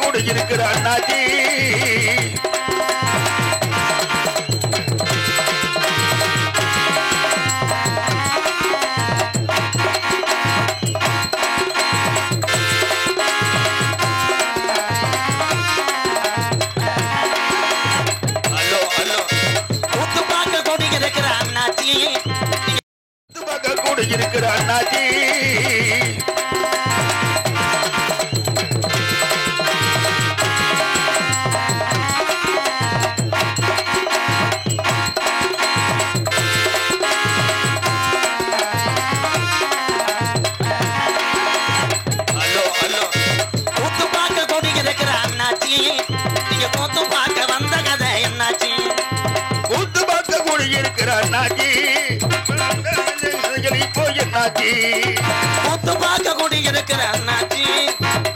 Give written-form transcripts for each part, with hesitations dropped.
கூட இருக்கிற அண்ணாச்சி இருக்கிற அண்ணாச்சி கூத்து பார்க்க கூடி இருக்கிற அண்ணாச்சி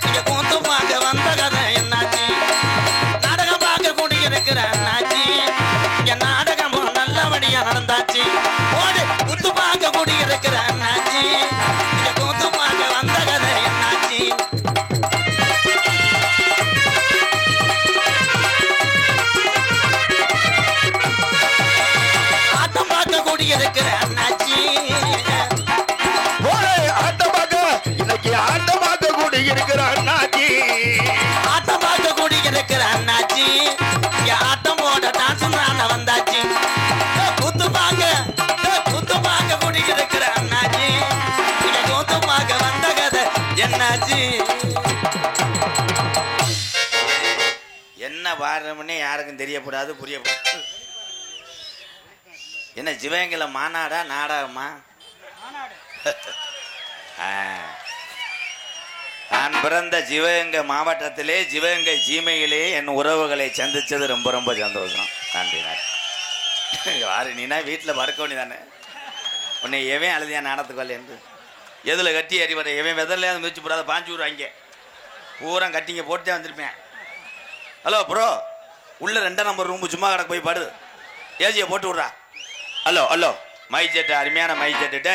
நீங்க கூத்து பார்க்க வந்த கதை என்னாச்சு நாடகம் பார்க்க கூடி இருக்கிற அண்ணாச்சி இங்க நாடகம் நல்லபடியா நடந்தாச்சு ஓடு கூத்து பார்க்க கூடி இருக்கிற அண்ணாச்சி நீங்க கூத்து பார்க்க வந்த கதை என்னாச்சு ஆட்டம் பார்க்க கூடி இருக்கிற அண்ணாச்சி இருக்கிற அண்ணாச்சி ஆட்டம் பார்க்க கூடி இருக்கிற அண்ணாச்சி இங்க ஆட்டம் போட டான்ஸ் நான வந்தாச்சு கூத்து பார்க்க கூடி இருக்கிற அண்ணாச்சி இங்க கூத்து பார்க்க வந்த கதை என்னாச்சு என்ன பாடுறோம்னே யாருக்கும் தெரியக்கூடாது புரியக்கூடாது என்ன சிவகங்கையில மாநாடா நாடகமா நான் பிறந்த சிவகங்கை மாவட்டத்திலே சிவகங்கை சீமையிலே என் உறவுகளை சந்திச்சது ரொம்ப ரொம்ப சந்தோஷம். நன்றி நன்றி. யாரு நீனா வீட்டில் பறக்க வேண்டியதானே உன்னை எவன் அழுதியா நாடத்துக்கொள்ள என்று எதில் கட்டி அறிவரை எவன் வெதர்லையாவது மிதிச்சு போடாத பாஞ்சு விடுவாங்க பூரா கட்டிங்க போட்டே வந்திருப்பேன். ஹலோ ப்ரோ உள்ள 2 நம்பர் ரூம் சும்மா கிடக்கு போய் படு ஏஜியை போட்டு விட்றா. ஹலோ ஹலோ மை செட்டு அருமையான மை செட்டு டே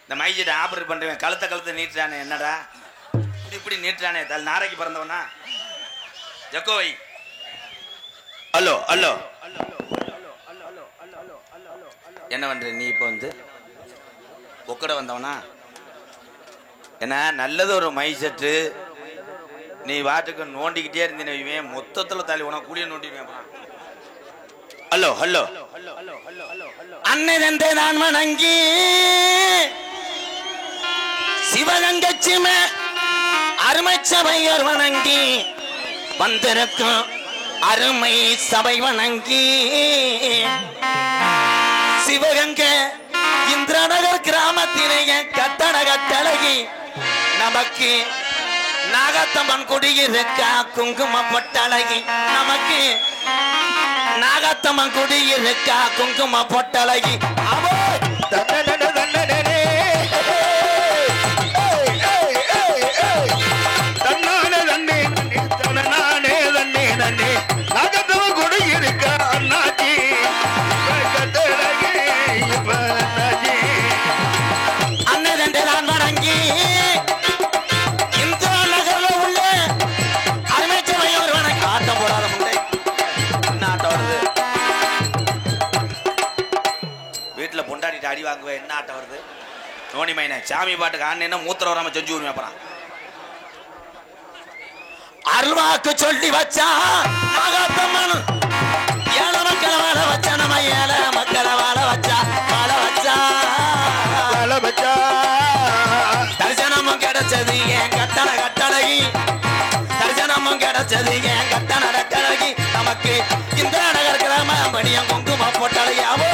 இந்த மை செட்டை ஆப்ரேட் பண்ணுறேன் கழுத்தை நீட்டுறானே என்னடா இப்படி நீட்டுறானே தல் நாரைக்கு பிறந்தவனா ஜக்கோவை. ஹலோ ஹலோ என்ன பண்ற நீ இப்போ வந்து ஒக்கட வந்தவனா என்ன நல்லது ஒரு மை செட்டு நீ வாட்டுக்கு நோண்டிக்கிட்டே இருந்தீங்க மொத்தத்தில் தள்ளி உனக்கு கூடிய நோண்டிடுவேன். ஹலோ ஹலோ அன்னை நான் வணங்கி சிவகங்கச்சிம அருமை சபையர் வணங்கி வந்திருக்கும் அருமை சபை வணங்கி சிவகங்கை இந்திரநகர் கிராமத்திலேயே கட்டட கட்டழகி நமக்கு நாகத்தம்மன் குடியிருக்கா குங்கும பொட்டழகி நமக்கு நாகத்தம்மன் குடியிருக்கா குங்கும பொட்டழகி அவோ அடி வாங்குவேன் என்ன ஆட்டம் வருது நோனி மைன சாமி பாட்டுக்கு ஆன மூத்திர வராம செஞ்சு விடுவேன். அப்புறம் அருள்வாக்கு சொல்லி வச்சா நாகத்தம்மன் ஏழை மக்களை வாழ வச்சா நம்ம ஏழை மக்களை வாழ வச்சா தரிசனமும் கிடைச்சது என் கட்டழகி தரிசனமும் கிடைச்சது என் கட்டழகி நமக்கு இந்த நகர் கிராம பணியம் குங்கும பொட்டழகியாவோ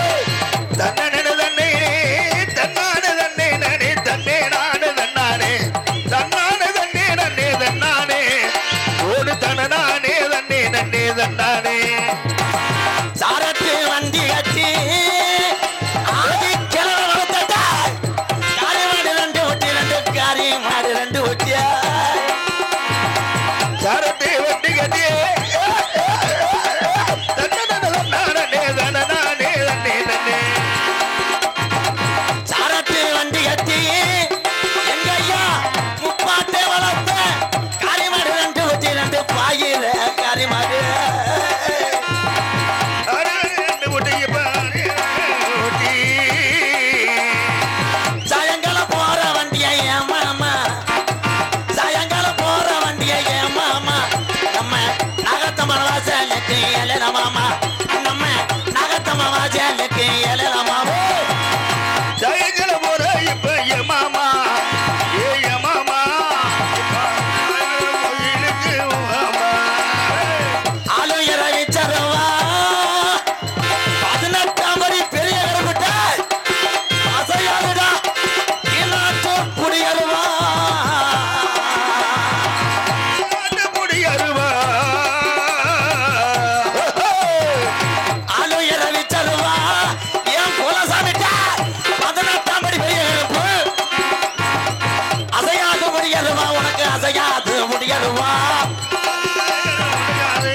சாரத்து வண்டி கட்டி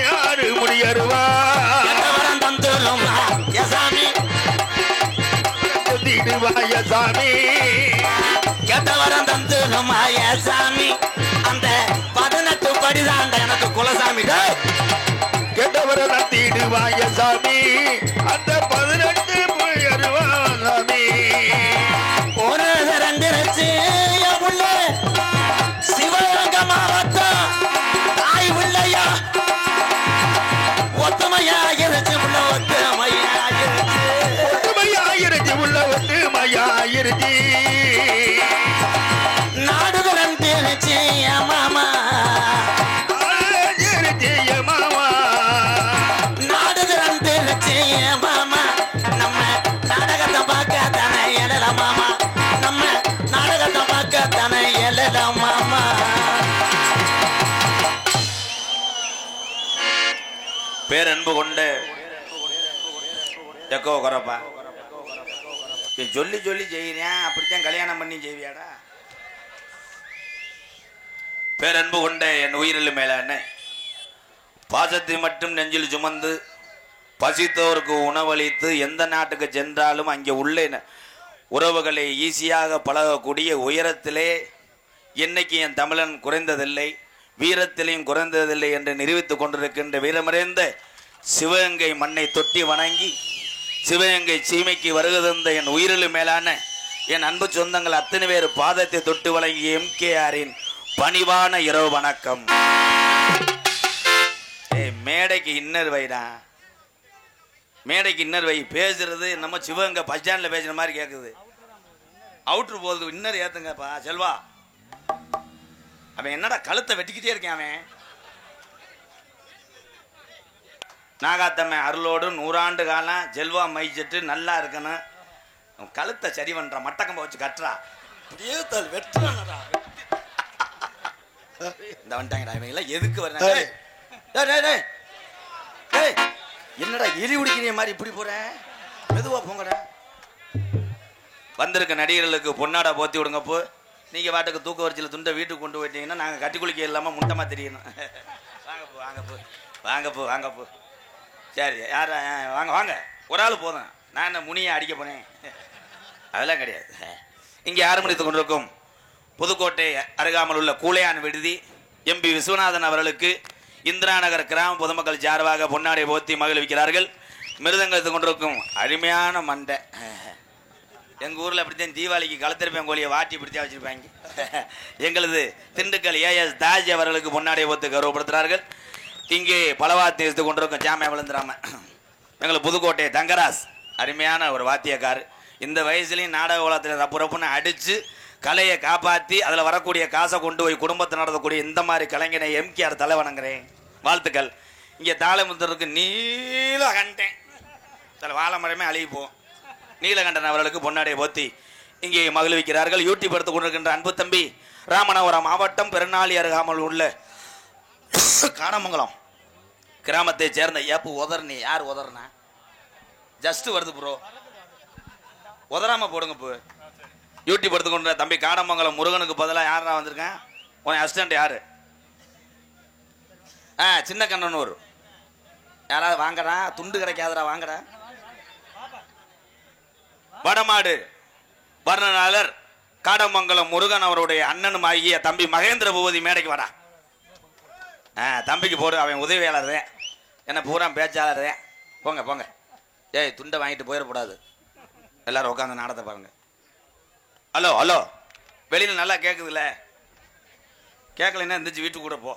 யாரு முடியருவா சாமி தீடுவாய சாமி கெட்டவரம் தந்துமாய சாமி அந்த 18 படிதாண்ட எனக்கு குலசாமி கெட்டவர தீடுவாய சாமி அந்த 18 முடியருவா சாமி ஒரு ரெண்டு உள்ள சிவகங்கை மாவட்டம் தாய் உள்ளையா ஒத்துமையாயிருச்சு உள்ள ஒத்துமையாயிருச்சு உள்ள ஒத்துமையாயிருச்சு நாடுகளும் தெரிச்சு மாமா மாமா நாடுகளும் தெரிச்சு மாமா நம்ம நாடகத்தை பார்க்க தானே எழல மாமா நம்ம நாடகத்தை பார்க்க தானே எழல மாமா பேரன்பு கொண்ட எக்கோ குறப்பா சொல்லி சொல்லி செய்யறேன் அப்படித்தான் கல்யாணம் பண்ணி செய்வியாடா பேரன்பு கொண்ட என் உயிரில் மேலான பாசத்தை மட்டும் நெஞ்சில் சுமந்து பசித்தோருக்கு உணவளித்து எந்த நாட்டுக்கு சென்றாலும் அங்கே உள்ள உறவுகளை ஈஸியாக பழகக்கூடிய உயரத்திலே என்னைக்கு என் தமிழன் குறைந்ததில்லை வீரத்திலையும் குறைந்ததில்லை என்று நிரூபித்துக் கொண்டிருக்கின்ற வீரமறைந்த சிவகங்கை மண்ணை தொட்டி வணங்கி சிவகங்கை சீமைக்கு வருகதந்த என் உயிரிலும் மேலான என் அன்பு சொந்தங்கள் அத்தனை பேர் பாதத்தை தொட்டு வழங்கிய MKRின் பணிவான இரவு வணக்கம். மேடைக்கு இன்னர் வைடா, மேடைக்கு இன்னர் வை. பேசுறது நம்ம சிவகங்கை பஸ் ஸ்டாண்ட்ல பேசுற மாதிரி கேட்குது. அவுட்ரு போகுது, இன்னர் ஏத்துங்கப்பா செல்வா. அவன் என்னடா கழுத்தை வெட்டிக்கிட்டே இருக்கான் அவன். நாகாத்தம்மன் அருளோடு 100 ஆண்டு காலம் செல்வா மைச்சிட்டு நல்லா இருக்கணும். கழுத்தை சரி பண்ற மட்டக்கம்ப வச்சு கட்டுறா. அப்படியே வெட்டுறானடா. இந்த வந்துட்டாங்கடா இவங்க எல்லாம் எதுக்கு வர்றாங்க? என்னடா எலி உடிக்கிற மாதிரி இப்படி போற? மெதுவா போங்கடா. வந்திருக்க நடிகர்களுக்கு பொன்னாடா போத்தி விடுங்க. போ நீங்க வாட்டுக்கு தூக்க வரிசையில் துண்டை வீட்டுக்கு கொண்டு போயிட்டீங்கன்னா நாங்கள் கட்டி குளிக்க இல்லாம முண்டமா தெரியணும். வாங்க போ வாங்க போ வாங்க போ வாங்க போ. சரி யார வாங்க வாங்க. ஒரு ஆள் போதும். நான் என்ன முனியை அடிக்க போனேன்? அதெல்லாம் கிடையாது. இங்கே ஆரம்பித்துக் கொண்டிருக்கும் புதுக்கோட்டை அருகாமல் உள்ள கூளையான் விடுதி MP விஸ்வநாதன் அவர்களுக்கு இந்திரா நகர் கிராம பொதுமக்கள் சார்பாக பொன்னாடை போத்தி மகிழ்விக்கிறார்கள். மிருதங்கத்துக் கொண்டிருக்கும் அருமையான மண்டை. எங்கள் ஊரில் அப்படித்தான் தீபாவளிக்கு கலத்திருப்பேன் கோழியை வாட்டி பிடித்தா வச்சிருப்பாங்க. எங்களது திண்டுக்கல் AS தாஜ் அவர்களுக்கு பொன்னாடை போத்து கௌரவப்படுத்துகிறார்கள். இங்கே பலவாத்தி எடுத்துக் கொண்டிருக்கும் ஜாமியா விழுந்துராம எங்களுக்கு புதுக்கோட்டை தங்கராஸ் அருமையான ஒரு வாத்தியக்கார். இந்த வயசுலையும் நாடக உலகத்தில் ரப்புன்னு அடித்து கலையை காப்பாற்றி அதில் வரக்கூடிய காசை கொண்டு போய் குடும்பத்தை நடத்தக்கூடிய இந்த மாதிரி கலைஞனை MKR தலை வணங்குறேன். வாழ்த்துக்கள். இங்கே தாளமுத்தருக்கு நீலகண்டன் சில வாழை மரமே அழிப்போம். நீலகண்டன் அவர்களுக்கு பொன்னாடையை போத்தி இங்கே மகிழ்விக்கிறார்கள். யூடியூப் எடுத்துக் கொண்டிருக்கின்ற அன்பு தம்பி ராமநாதபுரம் மாவட்டம் பெருநாளி அருகாமல் உள்ள காணமங்கலம் கிராமத்தை சேர்ந்த ஏப்பு உதர்னி. யார் உதர்னா? ஜஸ்ட் வருது ப்ரோ, உதராம போடுங்க. இப்போ யூடியூப் எடுத்துக்கொண்ட தம்பி காணமங்கலம் முருகனுக்கு பதிலாக யாரா வந்திருக்கேன்? உன் அசிஸ்டன்ட் யாரு? சின்ன கண்ணனூர். யாராவது வாங்கடா, துண்டு கிடைக்காதடா வாங்கடா. வடமாடு வர்ணனாளர் காடமங்கலம் முருகன் அவருடைய அண்ணனும் ஆகிய தம்பி மகேந்திர பூபதி மேடைக்கு வாடா. தம்பிக்கு போடு. அவன் உதவியாளர் தான், என்ன பூரா பேச்சாளர் தான். போங்க போங்க. ஏய் துண்டை வாங்கிட்டு போயிடக்கூடாது. எல்லாரும் உட்காந்து நாடத்தை பாருங்க. ஹலோ ஹலோ, வெளியில் நல்லா கேட்குதுல்ல? கேட்கலன்னா இருந்துச்சு வீட்டுக்கு கூட போ.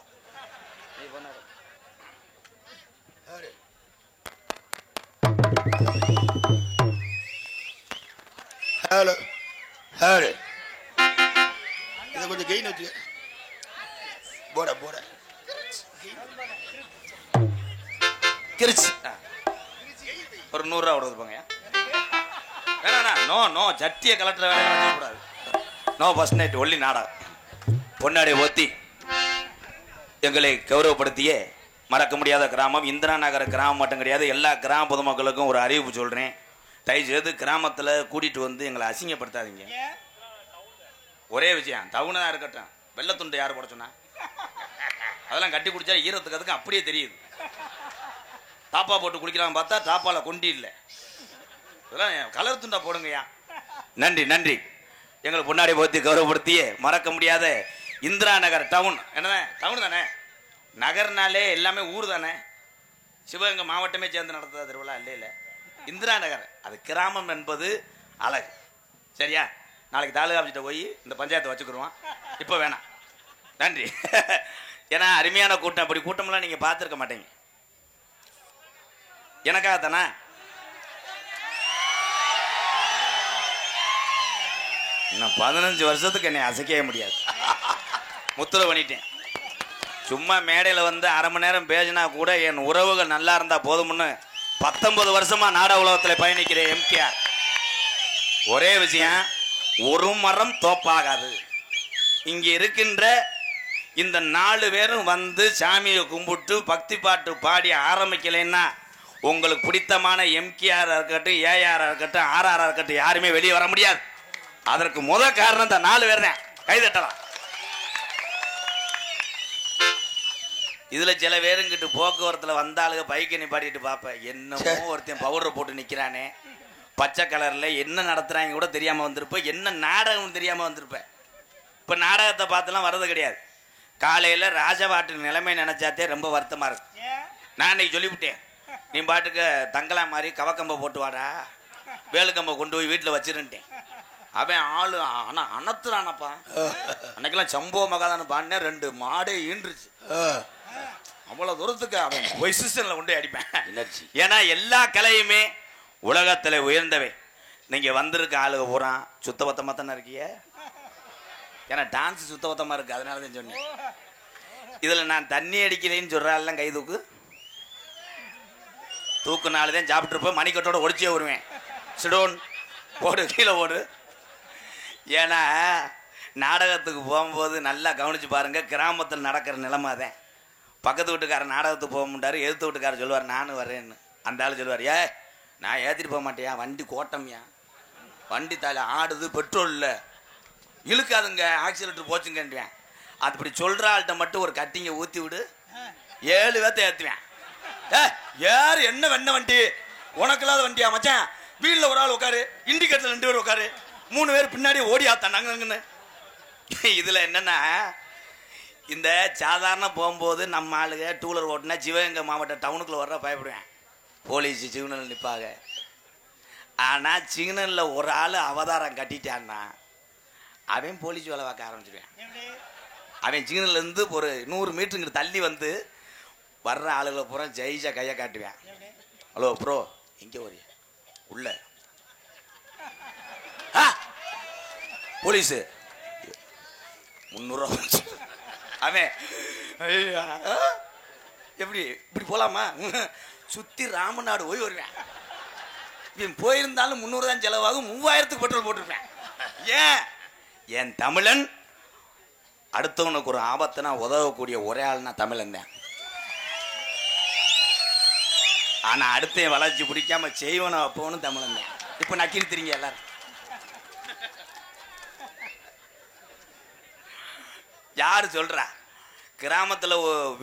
ஹலோ ஹலோ, இதை கொஞ்சம் கெயின் வச்சு போட போட கிரிச்சு ஒரு 100 ரூபா கொடுத்து போங்க. வேணா நோ நோ சட்டியை கலட்டுற வேலை கூடாது. நோ ஃபர்ஸ்ட் நைட் ஒல்லி நாடகம். பொன்னாடை ஓத்தி எங்களை கௌரவப்படுத்திய மறக்க முடியாத கிராமம் இந்திரா நகர கிராமம் மட்டும் கிடையாது. எல்லா கிராம பொதுமக்களுக்கும் ஒரு அறிவிப்பு சொல்றேன். தயவுசெய்து கிராமத்தில் கூட்டிட்டு வந்து எங்களை அசிங்கப்படுத்தாதீங்க. ஒரே விஷயம், டவுனாக இருக்கட்டும். வெள்ளத்துண்டு யார் போட சொன்னா? அதெல்லாம் கட்டி குடிச்சா ஈரத்துக்கு அதுக்கு அப்படியே தெரியுது. தாப்பா போட்டு குளிக்கலாம் பார்த்தா தாப்பால கொண்டி இல்லை. இதெல்லாம் கலர் துண்டா போடுங்கய்யா. நன்றி நன்றி. எங்களுக்கு முன்னாடி போத்தி கௌரவப்படுத்தியே மறக்க முடியாத இந்திரா நகர் டவுன். என்னதான் டவுன் தானே, நகர்னாலே எல்லாமே ஊர் தானே. சிவகங்கை மாவட்டமே சேர்ந்து நடத்துதா திருவிழா? இல்லை. இந்திரா நகர் அது கிராமம் என்பது அழகு. சரியா? நாளைக்கு தாலுகா ஆஃபீஸ்கிட்ட போய் இந்த பஞ்சாயத்தை வச்சுக்கிடுவோம். இப்போ வேணாம். நன்றி. ஏன்னா அருமையான கூட்டம். அப்படி கூட்டம்லாம் நீங்கள் பார்த்துருக்க மாட்டீங்க. எனக்காக தானே? இன்னும் 15 வருஷத்துக்கு என்னை அசைக்கவே முடியாது. முத்திரை பண்ணிட்டேன். சும்மா மேடையில் வந்து அரை மணி நேரம் பேசினா கூட என் உறவுகள் நல்லா இருந்தா போதும்னு 19 வருஷமா நாடக உலகத்தில் பயணிக்கிற எம்கேஆர். ஒரே விஷயம், ஒரு மரம் தோப்பாகாது. இங்க இருக்கின்ற இந்த 4 பேரும் வந்து சாமியை கும்பிட்டு பக்தி பாட்டு பாடி ஆரம்பிக்கலைன்னா உங்களுக்கு பிடித்தமான எம்கேஆர் இருக்கட்டும், ஏஆர் இருக்கட்டும், ஆர்ஆர் இருக்கட்டும், யாருமே வெளியே வர முடியாது. அதற்கு முதல் காரணம் இந்த 4 பேர் தான். கைதட்டலாம். இதுல சில பேருங்கிட்டு போக்குவரத்துல வந்தாளுங்க பைக்கை நிப்பாட்டிட்டு பார்ப்பேன். என்னமோ ஒருத்தன் பவுடர் போட்டு நிக்கிறானே, பச்சை கலர்ல என்ன நடத்துறாங்க கூட தெரியாம வந்திருப்பேன். என்ன நாடகம் தெரியாம வந்திருப்பேன். இப்ப நாடகத்தை பார்த்துலாம் வர்றது கிடையாது. காலையில ராஜபாட்டு நிலைமை நினைச்சாத்தே ரொம்ப வருத்தமா இருக்கு. நான் இன்னைக்கு சொல்லிவிட்டேன், நீ பாட்டுக்கு தங்கலா மாதிரி கவக்கம்பை போட்டு வாடா, வேலுக்கம்பை கொண்டு போய் வீட்டுல வச்சிருந்தேன். அவன் ஆளு ஆனா அனத்துறானப்பா. அன்னைக்கெல்லாம் சம்பவ மகாதான பாடினேன். 2 மாடே ஈன்றுச்சு. அவ்வளவு தூரத்துக்கு அவன் பொசிஷன்ல கொண்டு அடிப்பேன். ஏன்னா எல்லா கலையுமே உலகத்துல உயர்ந்தவை. நீங்க வந்திருக்க ஆளுக பூரா சுத்தபத்தமா தானே இருக்கிய. ஏன்னா டான்ஸ் சுத்தபத்தமா இருக்கு, அதனாலதான் சொன்னேன். இதுல நான் தண்ணி அடிக்கிறேன்னு சொல்றாள் கை தூக்கு. தூக்குனாலதான் சாப்பிட்டு இருப்பேன். மணிக்கட்டோட ஒடிச்சே வருவேன். சிடோன் போடு, கீழே போடு. ஏன்னா நாடகத்துக்கு போகும்போது நல்லா கவனிச்சு பாருங்க, கிராமத்தில் நடக்கிற நிலைமை தான். பக்கத்து வீட்டுக்காரர் நாடகத்துக்கு போக மாட்டாரு, எதிர்த்து வீட்டுக்காரர் சொல்லுவார் நானும் வரேன்னு. அந்த ஆள் சொல்லுவார், நான் ஏற்றிட்டு போக மாட்டேயா, வண்டி கோட்டம்யா, வண்டி தால ஆடுது, பெட்ரோல் இல்லை, இழுக்காதுங்க, ஆக்சிலேட்டர் போச்சுங்கன்றுவேன். அப்படி சொல்கிற ஆள்கிட்ட மட்டும் ஒரு கட்டிங்க ஊற்றி விடு, 7 பேர்த்த ஏற்றுவேன். யார் என்ன வெண்ண வண்டி, உனக்கு வண்டியா மச்சான், வீட்டில் ஒரு ஆள் உட்காரு, இண்டிகேட்டர் 2 பேர் உட்காரு, 3 பேர் பின்னாடி ஓடி ஆத்தாண்டாங்கன்னு. இதில் என்னென்னா, இந்த சாதாரண போகும்போது நம்ம ஆளுங்க டூலர் ஓட்டுனா சிவகங்கை மாவட்ட டவுனுக்குள்ளே வர்ற பயப்படுவேன். போலீஸ் சிக்னல் நிற்பாங்க. ஆனால் சிக்னலில் ஒரு ஆள் அவதாரம் கட்டிட்டான்னா அவன் போலீஸ் வேலை பார்க்க ஆரம்பிச்சிடுவேன். அவன் சிக்னல்லேருந்து ஒரு 100 மீட்டருங்கிட்ட தள்ளி வந்து வர்ற ஆளுகளை பூரா ஜெயிச்சா கையை காட்டுவேன். ஹலோ ப்ரோ, எங்கே வரிய உள்ள போலீஸு 300 ரூபா. அவன் எப்படி இப்படி போலாமா, சுற்றி ராமநாடு போய் வருவேன். இவன் போயிருந்தாலும் 300 தான் செலவாகும், 3000க்கு பெட்ரோல் போட்டிருப்பேன். ஏன், என் தமிழன் அடுத்தவனுக்கு ஒரு ஆபத்துனா உதவக்கூடிய ஒரே ஆள்னா தமிழன் தான். ஆனா அடுத்த வளர்ச்சி பிடிக்காம செய்வனும் அப்பவனும் தமிழன் தான். இப்ப நக்கிரி தெரியுங்க எல்லாரும். யாரு சொல்றா, கிராமத்துல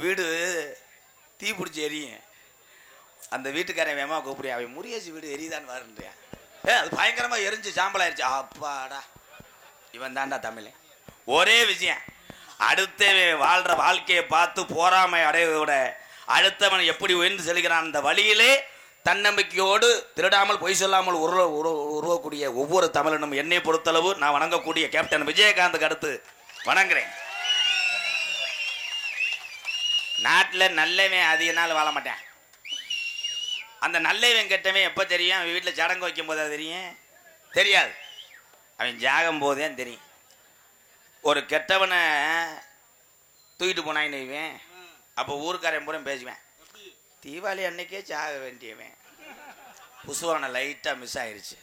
வீடு தீ பிடிச்சி எரியும், அந்த வீட்டுக்காரன் வேமா கூப்பிடுறியா, அவன் முருகேசி வீடு எரியுதான்னு வருன்றியா, அது பயங்கரமா எரிஞ்சு சாம்பலாயிருச்சு, அப்பாடா இவன் தாண்டா தமிழன். ஒரே விஷயம், அடுத்த வாழ்ற வாழ்க்கையை பார்த்து போராமை அடைவதை விட அடுத்தவன் எப்படி உயர்ந்து செல்கிறான் அந்த வழியிலே தன்னம்பிக்கையோடு திருடாமல் பொய் சொல்லாமல் உருவக்கூடிய ஒவ்வொரு தமிழனும் என்னை பொறுத்தளவு நான் வணங்கக்கூடிய கேப்டன் விஜயகாந்துக்கு அடுத்து வணங்குறேன். நாட்டில் நல்லவன் அதிக நாள் வாழ மாட்டேன். அந்த நல்லவன் கெட்டவன் எப்போ தெரியும், அவன் வீட்டில் சடங்கு வைக்கும் போதா தெரியும், தெரியாது, அவன் ஜாகும் போதே தெரியும். ஒரு கெட்டவனை தூக்கிட்டு போனான்னு வைவேன், அப்போ ஊருக்காரன் பூரா பேசுவேன், தீபாவளி அன்னைக்கே சாக வேண்டியவன், புசுவான லைட்டாக மிஸ் ஆயிடுச்சு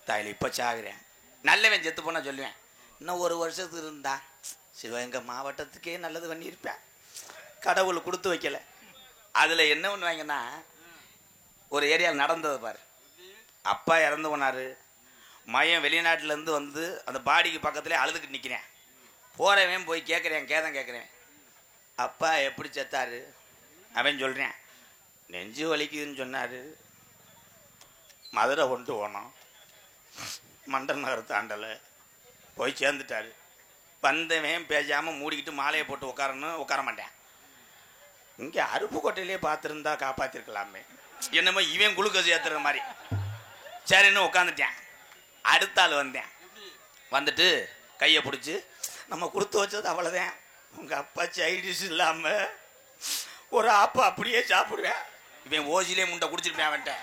தாயில் இப்போ சாகுறேன். நல்லவன் செத்து போனால் சொல்லுவேன், இன்னும் 1 வருஷத்துக்கு இருந்தா சிவகங்கை மாவட்டத்துக்கே நல்லது பண்ணியிருப்பேன், கடவுள் கொடுத்து வைக்கல. அதில் என்ன பண்ணுவாங்கன்னா, ஒரு ஏரியாவில் நடந்தது பாரு, அப்பா இறந்து போனார், மையம் வெளிநாட்டிலேருந்து வந்து அந்த பாடிக்கு பக்கத்துலேயே அழுதுகிட்டு நிற்கிறேன். போகிறவன் போய் கேட்குறேன், கேதம் கேட்குறேன், அப்பா எப்படி செத்தாரு? அவன் சொல்கிறேன், நெஞ்சு வலிக்குதுன்னு சொன்னார். மதுரை கொண்டு போனோம், மண்டல் நகர் தாண்டலை, போய் சேர்ந்துட்டாரு. வந்தவன் பேசாமல் மூடிக்கிட்டு மாலையை போட்டு உட்கார மாட்டேன். இங்கே அருப்புக்கோட்டையிலே பார்த்துருந்தா காப்பாற்றிருக்கலாமே, என்னமோ இவன் குளுக்கோஸ் ஏற்றுற மாதிரி. சரின்னு உட்காந்துட்டேன். அடுத்த ஆள் வந்தேன். வந்துட்டு கையை பிடிச்சி, நம்ம கொடுத்து வச்சது அவ்வளோதான், உங்கள் அப்பா சைடிஷ் இல்லாமல் ஒரு ஆப்பா அப்படியே சாப்பிடுவேன். இவன் ஓசிலே முண்டை குடிச்சிருப்பேன், அவன்கிட்ட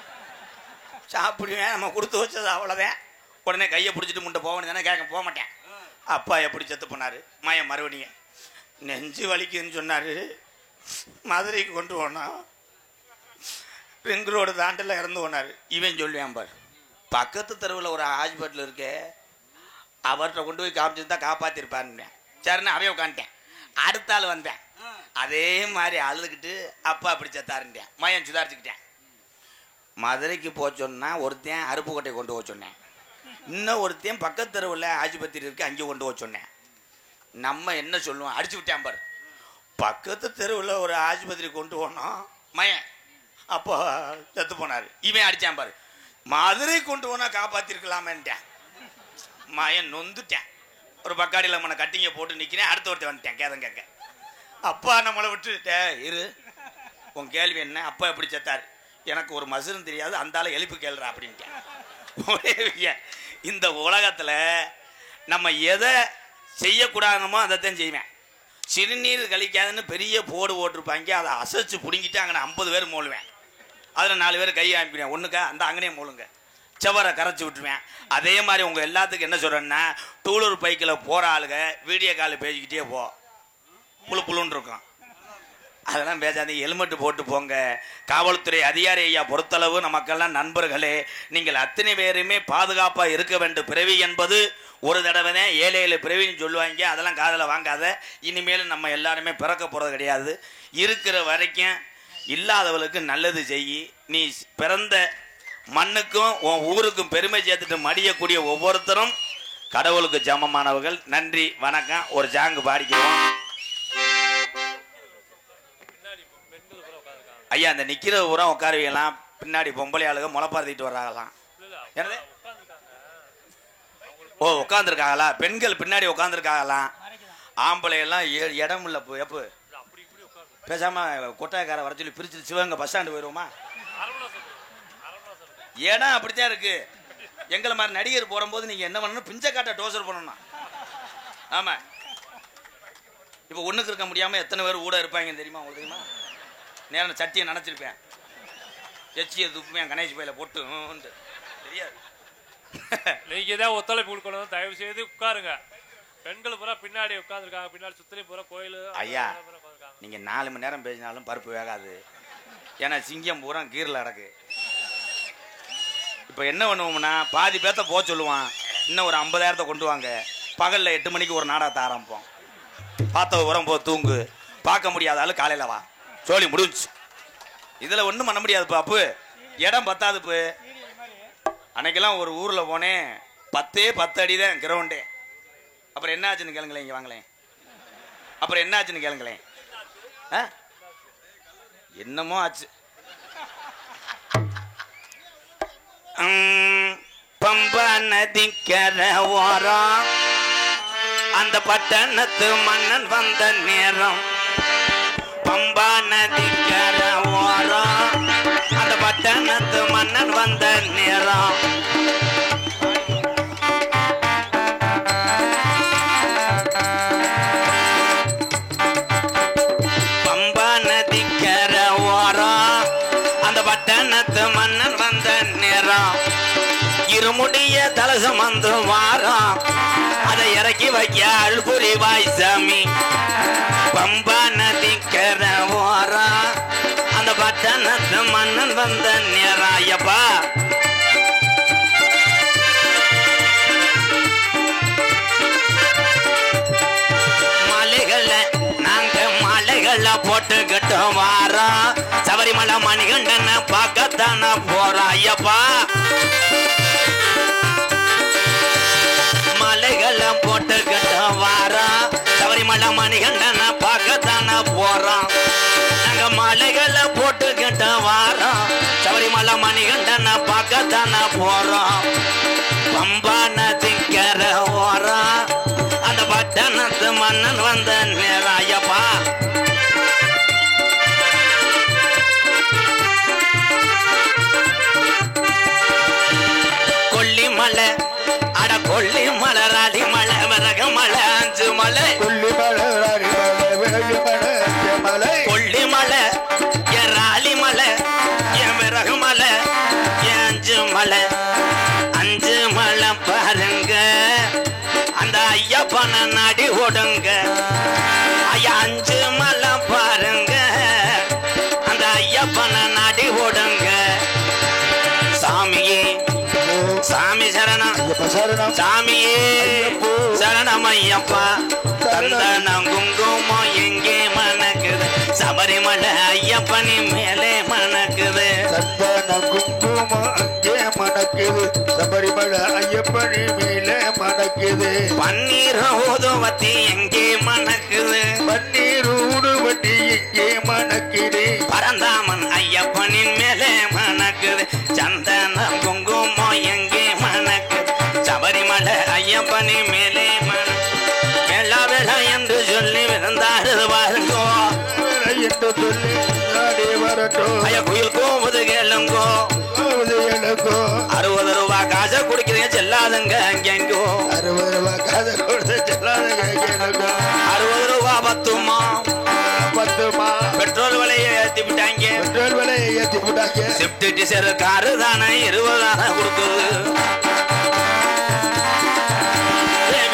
சாப்பிடுவேன், நம்ம கொடுத்து வச்சது அவ்வளோதான். உடனே கையை பிடிச்சிட்டு முண்டை போகணும் தானே, கேட்க போக மாட்டேன். அப்பா எப்படி செத்து போனார்? மயம் மறுபடியும் நெஞ்சு வலிக்குதுன்னு சொன்னார். மதுரைக்கு கொண்டு போனோம், ரிங் ரோடு தாண்டில் இறந்து போனார். இவன் சொல்லுவேன் பாரு, பக்கத்து தெருவில் ஒரு ஹாஸ்பிட்டல் இருக்கே, அவர்கிட்ட கொண்டு போய் காமிச்சிருந்தா காப்பாற்றிருப்பாருன்னு. சரின்னு அவன் உட்காந்துட்டேன். அடுத்த ஆள் வந்தேன், அதே மாதிரி அழுதுகிட்டு அப்பா அப்படி செத்தாருன்றேன். மயம் சுதாரிச்சுக்கிட்டேன். மதுரைக்கு போச்சோன்னா ஒருத்தன் அருப்புக்கோட்டை கொண்டு போக சொன்னேன். இன்னும் ஒருத்தன் பக்கத்து தெருவில் ஆஸ்பத்திரி இருக்கு, அங்கே கொண்டு போக சொன்னேன். நம்ம என்ன சொல்லுவோம், அடிச்சு விட்டேன் பாரு. பக்கத்து தெருவில் ஒரு ஆஸ்பத்திரி கொண்டு போனோம், மயன் அப்போ செத்து போனார். இவன் அடித்தான் பாரு, மதுரை கொண்டு போனால் காப்பாற்றிருக்கலாமேன்ட்டேன். மயன் நொந்துட்டேன். ஒரு பக்காடியில் நம்மளை கட்டிங்க போட்டு நிற்கிறேன். அடுத்த ஒருத்தர் வந்துட்டேன் கேதம் கேட்க. அப்பா நம்மளை விட்டுட்டே இரு, உன் கேள்வி என்ன, அப்பா எப்படி செத்தார்? எனக்கு ஒரு மசுரும் தெரியாது, அந்த ஆளை எழுப்பு கேள்றா அப்படின்ட்டேன். இந்த உலகத்தில் நம்ம எதை செய்யக்கூடாதுமோ அதைத்தான் செய்வேன். சிறுநீர் கழிக்காதுன்னு பெரிய போடு போட்டிருப்பாங்க, அதை அசைச்சு பிடிங்கிட்டு அங்கே 50 பேர் மூழுவேன். அதில் 4 பேர் கையை அனுப்பிடுவேன், ஒன்றுக்கா அந்த அங்கனே மூழுங்க, செவரை கரைச்சி விட்டுருவேன். அதே மாதிரி உங்கள் எல்லாத்துக்கும் என்ன சொல்கிறேன்னா, டூலூர் பைக்கில் போகிற ஆளுங்க வீடியோ காலில் பேசிக்கிட்டே போ, புழுன்னு இருக்கும். அதெல்லாம் பேசாதீங்க, ஹெல்மெட்டு போட்டு போங்க. காவல்துறை அதிகாரி ஐயா பொறுத்தளவு நமக்கெல்லாம் நண்பர்களே, நீங்கள் அத்தனை பேருமே பாதுகாப்பாக இருக்க வேண்டும். பிறவி என்பது ஒரு தடவை தான், 7 பிறவின்னு சொல்லுவாங்க, அதெல்லாம் காதில் வாங்காத. இனிமேல் நம்ம எல்லாருமே பிறக்க போகிறது கிடையாது. இருக்கிற வரைக்கும் இல்லாதவளுக்கு நல்லது செய். நீ பிறந்த மண்ணுக்கும் உன் ஊருக்கும் பெருமை சேர்த்துட்டு மடியக்கூடிய ஒவ்வொருத்தரும் கடவுளுக்கு சமமானவர்கள். நன்றி, வணக்கம். ஒரு சாங்கு பாடிக்கிறோம். ஐயா, அந்த நிக்கிற பூரா உட்காருவீங்களாம், பின்னாடி பொம்பளை ஆளுங்க முளைப்பார்த்திட்டு வர்றாங்களாம். என்னது? ஓ, உட்காந்துருக்காங்களா? பெண்கள் பின்னாடி உட்காந்துருக்காங்களாம். ஆம்பளை எல்லாம் இடம் இல்லை. எப்போ பேசாம கொட்டாயக்கார வர சொல்லி பிரிச்சு சிவகங்கை பஸ் ஸ்டாண்டு போயிடுவோமா? இடம் அப்படித்தான் இருக்கு. எங்களை மாதிரி நடிகர் போடும்போது நீங்க என்ன பண்ணணும், பிஞ்சக்காட்ட டோசர் பண்ணணும். ஆமா, இப்போ ஒண்ணுக்கு இருக்க முடியாம எத்தனை பேர் ஊட இருப்பாங்கன்னு தெரியுமா? உங்களுக்கு தெரியுமா? நேரம் சட்டியை நினைச்சிருப்பேன், எச்சியை துப்புவேன் கணேஷ் பையில போட்டு தெரியாது. நீங்க தான் ஒத்துழைப்பு கொடுக்கணும். தயவு செய்து உட்காருங்க. பெண்கள் பூரா பின்னாடி உட்காந்துருக்காங்க, பின்னாடி சுத்திரி பூரா கோயில். ஐயா, நீங்க 4 மணி நேரம் பேசினாலும் பருப்பு வேகாது. ஏன்னா சிங்கம் பூரா கீரில் கிடக்கு. இப்போ என்ன பண்ணுவோம்னா, பாதி பேர்த்த போக சொல்லுவான், இன்னும் ஒரு 50,000 கொண்டு வாங்க. பகலில் 8 மணிக்கு ஒரு நாடகத்தை ஆரம்பிப்போம். பார்த்த உரம் போது தூங்கு, பார்க்க முடியாத ஆளு காலையில் வா, சோழி முடிஞ்சு. இதில் ஒன்றும் பண்ண முடியாதுப்பா. அப்பு இடம் பத்தாதுப்பு. அன்னைக்கெல்லாம் ஒரு ஊரில் போனேன், 10 அடி தான் கிரவுண்டே. அப்புறம் என்ன ஆச்சுன்னு கேளுங்களேன், இங்கே வாங்களேன். அப்புறம் என்ன ஆச்சுன்னு கேளுங்களேன். என்னமோ ஆச்சு. பம்பா நதிக்கர ஓரம் அந்த பட்டணத்து மன்னன் வந்த நேரம். பம்பா நதிக்கர ஓரம் அந்த பட்டணத்து மன்னன் வந்த நேரம். பம்பா நதிக்கர ஓரம் அந்த பட்டணத்து மன்னன் வந்த நேரம். இருமுடிய தலசம் வந்து வாரம், அதை இறக்கி வைக்க அல்புரி வாய் சாமி. பம்பா நதிக்கர ஓரம் அந்த பட்டணத்து மன்னன் வந்த நேரம். ஐயப்பா, மலைகளை நாங்க மலைகளை போட்டுக்கிட்டு வாரோம். சபரிமலை மணிகண்டனை பார்க்கத்தான போறோம். ஐயப்பா, மலைகளை போட்டுக்கிட்டு வாரோம். சபரிமலை மணிகண்டனை பார்க்கத்தான போறோம் நாங்க மாலைகளை போட்டுக்கிட்ட வாரோம் சபரிமலை மணிகண்டனை பார்க்கத்தான போறோம் பம்பா நதிக்கர ஓரம் அந்த பட்டணத்து மன்னன் வந்த நேராயப்பா கொல்லிமலை அட கொல்லிமலை ராடி மலை விறகு மலை அஞ்சு மலை கொல்லிமலை என் ராலி மலை என் விறகு மலை என் அஞ்சு மலை பாருங்க அந்த ஐயப்பன நாடி ஓடுங்க ஐயா அஞ்சு மலை பாருங்க அந்த ஐயப்பன நாடி ஓடுங்க சாமியே சாமி சரணம் சாமியே சரணம் ஐயப்பா சந்தனம் குங்குமம் எங்கே மணக்குது சபரிமலை ஐயப்பனி மேலே மணக்குது சந்தனம் குங்குமம் அங்கே மணக்குது சபரிமலை ஐயப்பனி மேலே மணக்குது பன்னீர் ஊதுவத்தி எங்கே மணக்குது பன்னீர் ஊதுவத்தி எங்கே மணக்குது பரந்தாமன் ஐயப்பனின் மேலே மணக்குது சந்தனம் குங்குமம் எங்கே மணக்குது சபரிமலை ஐயப்பனி மேலே வெள்ளா வெள்ளா என்று சொல்லி விருந்தாடுது பாருங்கோ என்று சொல்லி வரட்டும் ஐயா குயில் கோமுது கேளுங்கோ 60 ரூபா காசை குடிக்கிறீங்க செல்லாதுங்க அங்கெங்கோ 60 ரூபாய் காசை கொடுத்து செல்லாதுங்க 60 ரூபா பத்துமா பெட்ரோல் விலையை ஏற்றி விட்டாங்க ஸ்விஃப்ட் டிசைர் காரு தானே 20 கொடுக்குது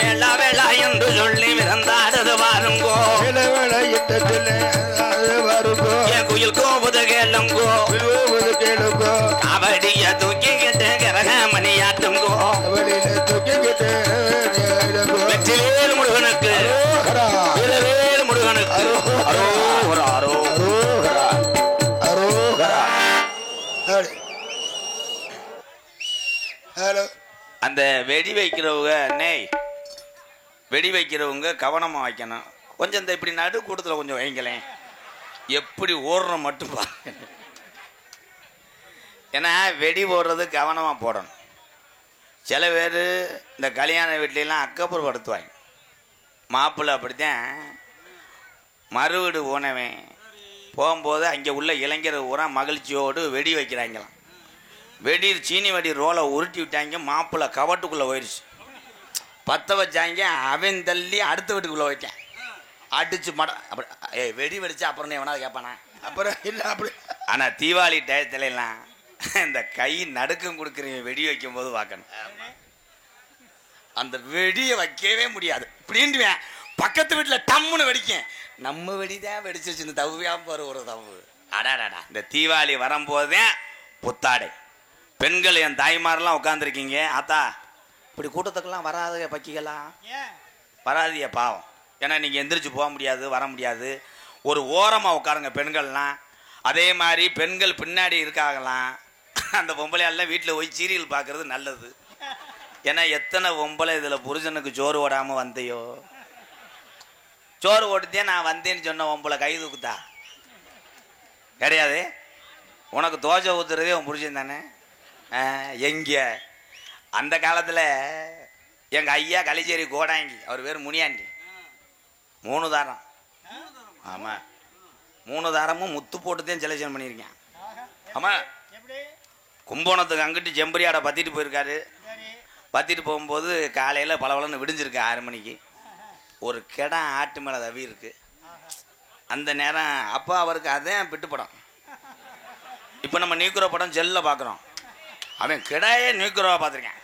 வேளா வேளா என்று சொல்லி விருந்தாடுது பாருங்கோ என் குயில் கோபுது கேளுங்கோ கபடிய தூக்கிக்கிட்டு கிரக மணியாட்டுங்கோ வெற்றிவேல் முருகனுக்கு வீரவேல் முருகனுக்கு அரோகரா அரோகரா அரோகரா. ஹலோ அந்த வெடி வைக்கிறவங்க வெடி வைக்கிறவங்க கவனமா வைக்கணும். கொஞ்சம் இந்த இப்படி நடு கூட்டத்தில் கொஞ்சம் வைங்களேன், எப்படி ஓடுற மட்டும் பாருங்க. ஏன்னா வெடி போடுறது கவனமாக போடணும். சில பேர் இந்த கல்யாண வீட்லாம் அக்கப்புறப்படுத்துவாங்க. மாப்பிள்ளை அப்படித்தான் மறு வீடு போனவன் போகும்போது அங்கே உள்ள இளைஞர் பூரா மகிழ்ச்சியோடு வெடி வைக்கிறாங்களாம். வெடி சீனி வெடி ரோலை உருட்டி விட்டாங்க. மாப்பிள்ளை கவட்டுக்குள்ளே போயிடுச்சு. பற்ற வச்சாங்க. அவன் தள்ளி அடுத்த வீட்டுக்குள்ளே வைக்கான். அடிச்சு அப்படி வெடி வெடிச்சு அப்புறம் எவனாவது கேட்பானா? அப்புறம் இல்லை அப்படி. ஆனால் தீபாவளி டயத்துல எல்லாம் இந்த கை நடுக்கம் கொடுக்குறீங்க வெடி வைக்கும் போது பார்க்கணும். அந்த வெடியை வைக்கவே முடியாது. இப்படின்ட்டுவேன் பக்கத்து வீட்டில் டம்முன்னு வெடிக்கேன். நம்ம வெடிதான் வெடிச்சிருச்சு. இந்த தவ்வியாக போகிற ஒரு தவ்வு. அடாடாடா, இந்த தீபாவளி வரும்போதே புத்தாடை. பெண்கள் என் தாய்மாரெல்லாம் உட்காந்துருக்கீங்க. ஆத்தா இப்படி கூட்டத்துக்கெல்லாம் வராதுங்க, பக்கிக்கலாம் வராதிய பாவம். ஏன்னா நீங்கள் எந்திரிச்சு போக முடியாது, வர முடியாது. ஒரு ஓரமாக உட்காருங்க பெண்கள்லாம். அதே மாதிரி பெண்கள் பின்னாடி இருக்காங்களாம். அந்த பொம்பளையாலாம் வீட்டில் போய் சீரியல் பார்க்கறது நல்லது. ஏன்னா எத்தனை பொம்பளை இதில் புருஷனுக்கு சோறு ஓடாமல் வந்தையோ. சோறு ஓட்டுதே நான் வந்தேன்னு சொன்ன பொம்பளை கை தூக்குதா? கிடையாது. உனக்கு தோசை ஊற்றுறதே உன் புருஷன் தானே. எங்கே அந்த காலத்தில் எங்கள் ஐயா களிச்சேரி கோடாங்கி, அவர் பேர் முனியாண்டி. 3 தாரம். ஆமாம், 3 தாரமும் முத்து போட்டுதான் செலெக்ஷன் பண்ணியிருக்கேன். ஆமாம், கும்போணத்துக்கு அங்கிட்டு ஜெம்பரியாடை பற்றிட்டு போயிருக்காரு. பற்றிட்டு போகும்போது காலையில் பலவளன்னு விடிஞ்சிருக்கு 6 மணிக்கு. ஒரு கிடம் ஆட்டு மேலே தவி இருக்கு. அந்த நேரம் அப்போ அவருக்கு அதான் பிட்டு படம். இப்போ நம்ம நீக்குற படம் ஜெல்லில் பார்க்குறோம். அவன் கிடாயே நீக்குறவா பார்த்துருக்கேன்.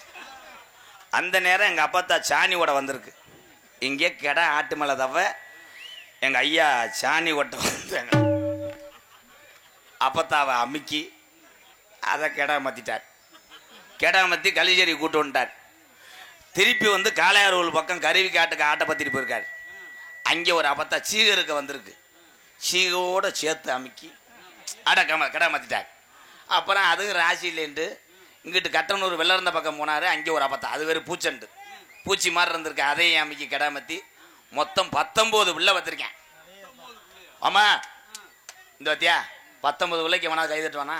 அந்த நேரம் எங்கள் அப்பத்தா சாணி ஓட வந்திருக்கு. இங்கே கிடா ஆட்டு மேலே தவ எங்கள் ஐயா சாணி ஓட்ட வந்தாங்க. அப்பத்தாவை அமுக்கி அதை கிடா மாற்றிட்டார். கிடா மாற்றி களிச்சேரி கூட்டு வந்துட்டார். திருப்பி வந்து காளையார் பக்கம் கருவி காட்டுக்கு ஆட்டை பற்றிட்டு போயிருக்காரு. அங்கே ஒரு அப்பத்தா சீகருக்கு வந்திருக்கு. சீகோடு சேர்த்து அமுக்கி கிடா மாற்றிட்டார். அப்புறம் அதுவும் ராசியிலேண்டு இங்கிட்டு கட்டனூர் வெள்ளர்ந்த பக்கம் போனார். அங்கே ஒரு அப்பத்தா, அது வேறு பூச்சண்டு பூச்சி மாதிரி இருந்திருக்கு. அதையும் அமுக்கி கிடா மாற்றி மொத்தம் 19 பிள்ளை வச்சிருக்கேன். ஆமா இந்த வத்தியா 19 பிள்ளைக்கு எவனா கை தட்டுவானா?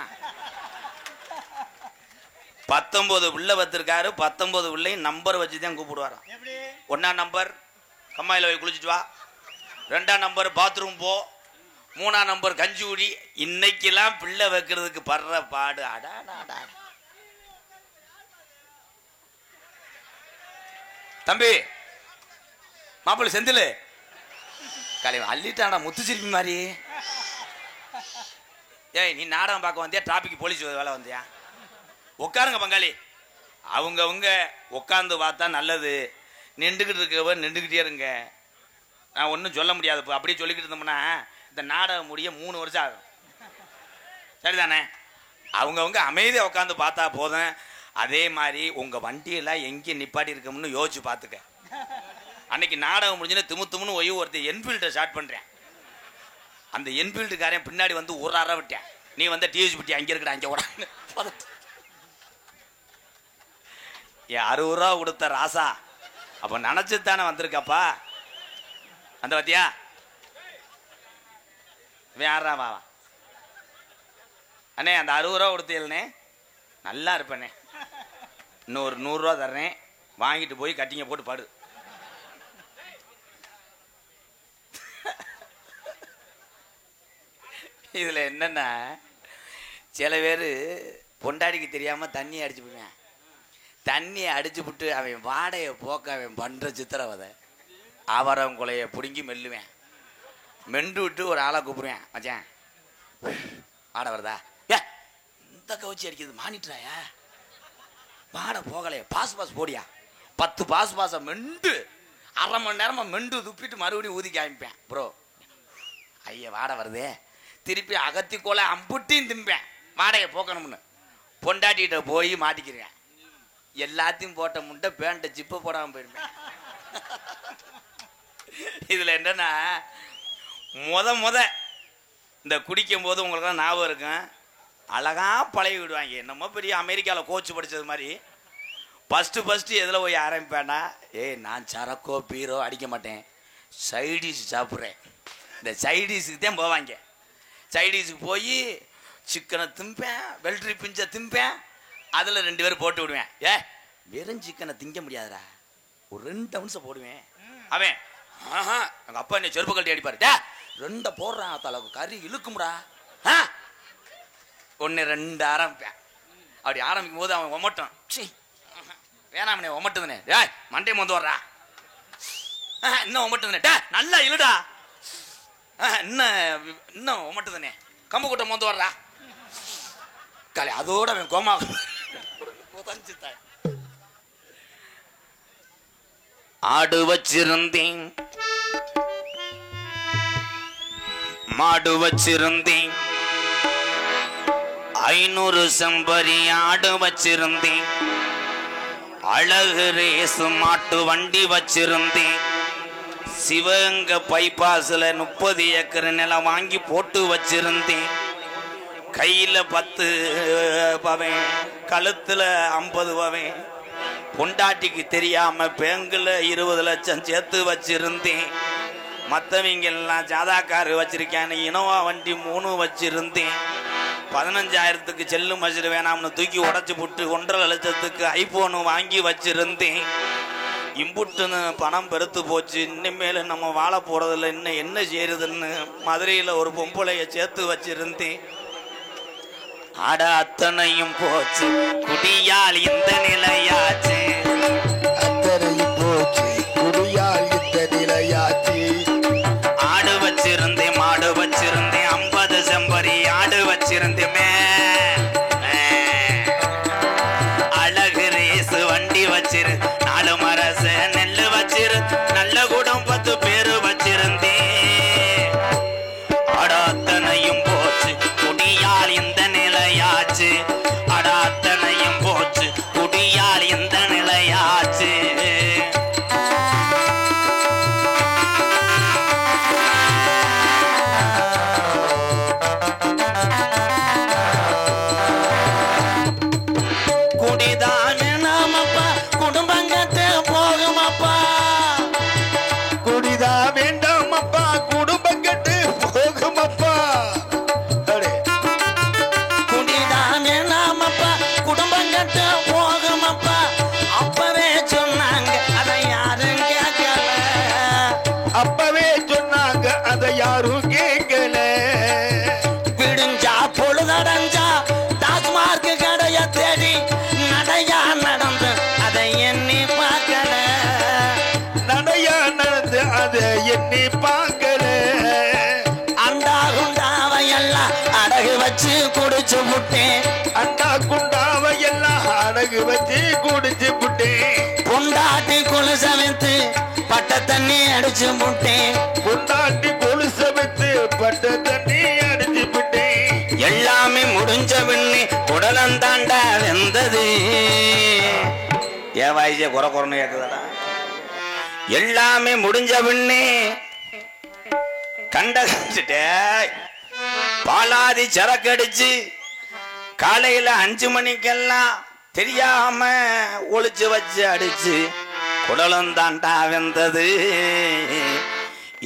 19 பிள்ளை வத்திருக்காரு. 19 பிள்ளையும் நம்பர் வச்சுதான் கூப்பிடுவாராம். 1ஆம் நம்பர் கம்மாயில போய் குளிச்சுட்டு வா, 2ஆம் நம்பர் பாத்ரூம் போ, 3ஆம் நம்பர் கஞ்சி ஊடி. இன்னைக்கெல்லாம் பிள்ளை வைக்கிறதுக்கு படுற பாடு அடாடா. தம்பி மாப்பிள்ளை செந்தில் காலை அள்ளிட்டாடா முத்து சிரிப்பி மாதிரி. ஏய் நீ நாடகம் பார்க்க வந்தியா டிராபிக் போலீஸ் வேலை வந்தியா? உட்காருங்க பங்காளி. அவங்கவுங்க உட்காந்து பார்த்தா நல்லது. நின்றுக்கிட்டு இருக்கவ நின்றுக்கிட்டே இருங்க. நான் ஒன்றும் சொல்ல முடியாது. இப்போ அப்படியே சொல்லிக்கிட்டு இருந்தோம்னா இந்த நாடகம் முடிய 3 வருஷம் ஆகும். சரிதானே? அவங்கவுங்க அமைதியாக உட்காந்து பார்த்தா போதும். அதே மாதிரி உங்கள் வண்டியெல்லாம் எங்கே நிப்பாட்டி இருக்கோம்னு யோசிச்சு பார்த்துக்க. அன்னைக்கு நாடகம் முடிஞ்சுன்னு திமுன்னு ஒருத்தர் என்ஃபீல்டை ஸ்டார்ட் பண்ணுறேன். அந்த என்ஃபீல்டுக்காரன் பின்னாடி வந்து ஒரு அறை விட்டேன். நீ வந்து டியூஸ் விட்டி அங்கே இருக்கடா அங்கே கூட 60 ரூபா கொடுத்த ராசா அப்போ நினச்சி தானே வந்திருக்கப்பா. அந்த பத்தியா வேறா வா அண்ணே அந்த 60 ரூபா கொடுத்தீங்கன்னே நல்லா இருப்பேண்ணே. இன்னொரு 100 ரூபா தர்றேன், வாங்கிட்டு போய் கட்டிங்க போட்டு பாடு. இதில் என்னென்னா சில பேர் பொண்டாடிக்கு தெரியாமல் தண்ணியை அடிச்சு போவேன். தண்ணியை அடிச்சு விட்டு அவன் வாடையை போக்க அவன் பண்ணுற சித்திரவதை. ஆவாரம் கொலையை பிடுங்கி மெல்லுவேன். மெண்டு விட்டு ஒரு ஆளை கூப்பிடுவேன். மச்சான் வாடை வருதா? ஏ இந்த கவச்சி அடிக்கிறது மானிட்டுறாயா? வாடை போகலையே பாஸ் போடியா. 10 பாஸை மெண்டு அரை மணி நேரமாக மெண்டு துப்பிட்டு மறுபடியும் ஊதி காமிப்பேன். ப்ரோ ஐயா வாடை வருதே. திருப்பி அகத்திக்கோலை அம்புட்டியும் திம்பேன் வாடகை போக்கணும்னு. பொண்டாட்டிகிட்ட போய் மாட்டிக்கிறேன். எல்லாத்தையும் போட்ட முட்டை பேண்ட்டை ஜிப்பை போடாமல் போயிருப்பேன். இதில் என்னன்னா முத இந்த குடிக்கும் போது உங்களுக்குலாம் ஞாபகம் இருக்கும். அழகாக பழகி விடுவாங்க. என்னமோ பெரிய அமெரிக்காவில் கோச்சு படித்தது மாதிரி. ஃபஸ்ட்டு எதில் போய் ஆரம்பிப்பேன்னா, ஏய் நான் சரக்கோ பீரோ அடிக்க மாட்டேன், சைடிஷ் சாப்பிட்றேன். இந்த சைடிஷுக்கு தான் போவாங்க. சைடிஷுக்கு போய் சிக்கனை திம்பேன், வெல்ட்ரி பிஞ்சை திம்பேன். அதில் 2 பேர் போட்டு விடுவேன். வெறும் சிக்கனை திங்க முடியாதுடா, ஒரு 2 அவுன்ஸை போடுவேன். அவன் எங்கள் அப்பா என்னை செருப்பு கட்டி அடிப்பார். 2 போடுறான் தலைக்கு கறி இழுக்கும்டா. 1 2 ஆரம்பிப்பேன். அப்படி ஆரம்பிக்கும் போது அவன் ஒமட்டும். வேணாமனே ஒமட்டுதுனே. மண்டே மொந்து வர்றா. இன்னும் ஒமட்டுதுனே. நல்லா இழுடா. இன்னும் ஒமட்டுதுனே. கம்பு கூட்ட மொந்து வர்றா. காலை அதோட அவன் கோமா ஆடு வச்சிருந்தேன், மாடு வச்சிருந்தேன், 500 செம்பரி ஆடு வச்சிருந்தேன், அழகு ரேசு மாட்டு வண்டி வச்சிருந்தேன். சிவகங்கை பைபாஸ்ல 30 ஏக்கர் நிலம் வாங்கி போட்டு வச்சிருந்தேன். கையில் 10 பவன், கழுத்தில் 50 பவன். பொண்டாட்டிக்கு தெரியாம பேங்கில் 20 லட்சம் சேர்த்து வச்சிருந்தேன். மற்றவங்க எல்லாம் ஜாதாக்காரு வச்சிருக்கேன். இனோவா வண்டி 3 வச்சிருந்தேன். 15,000க்கு செல்லு மசிறு வேணாம்னு தூக்கி உடச்சி போட்டு 1.5 லட்சத்துக்கு ஐபோனு வாங்கி வச்சிருந்தேன். இம்புட்டுன்னு பணம் பெருத்து போச்சு. இனிமேல் நம்ம வாழ போறதில்ல, இன்னும் என்ன செய்யறதுன்னு மதுரையில் ஒரு பொம்பளைய சேர்த்து வச்சிருந்தேன். ஆட அத்தனையும் போச்சு, குடியால் இந்த நிலையாச்சு. அத்தனையும் போச்சு, குடியால் இந்த நிலையாச்சு. ஆடு வச்சிருந்தேன், மாடு வச்சிருந்தேன், 50 செம்பரி ஆடு வச்சிருந்தேன். அழகு ரேசு வண்டி வச்சிரு, 4 மரச நெல்லு வச்சிரு, நல்ல கூடம் 10 பேரு வச்சிருந்தேன். ஆட அத்தனையும் போச்சு, குடியால் இந்த நிலையாச்சு. அட அத்தனையும் போச்சு, குடியால் இந்த நிலையாச்சு. வச்சு குடிச்சு புட்டேன். அண்டா குண்டாவை எல்லாம் அடகு வச்சு குடிச்சு புட்டேன். பொண்டாட்டி கொலுச வைத்து பட்ட தண்ணி அடிச்சு புட்டேன். பொண்டாட்டி கொலுச வைத்து பட்ட தண்ணி அடிச்சு புட்டேன். எல்லாமே முடிஞ்ச பின்னே உடலந்தாண்டா வெந்தது. ஏன் வாய்ஸே குறை குறைன்னு கேட்குதாடா? எல்லாமே முடிஞ்ச பின்னே கண்ட கழிச்சுட்டே பாலாதி சரக்கடிச்சு காலையில 5 மணிக்கெல்லாம் தெரியாம ஒளிச்சு வச்சு அடிச்சு குடலும் தாண்டா வெந்தது.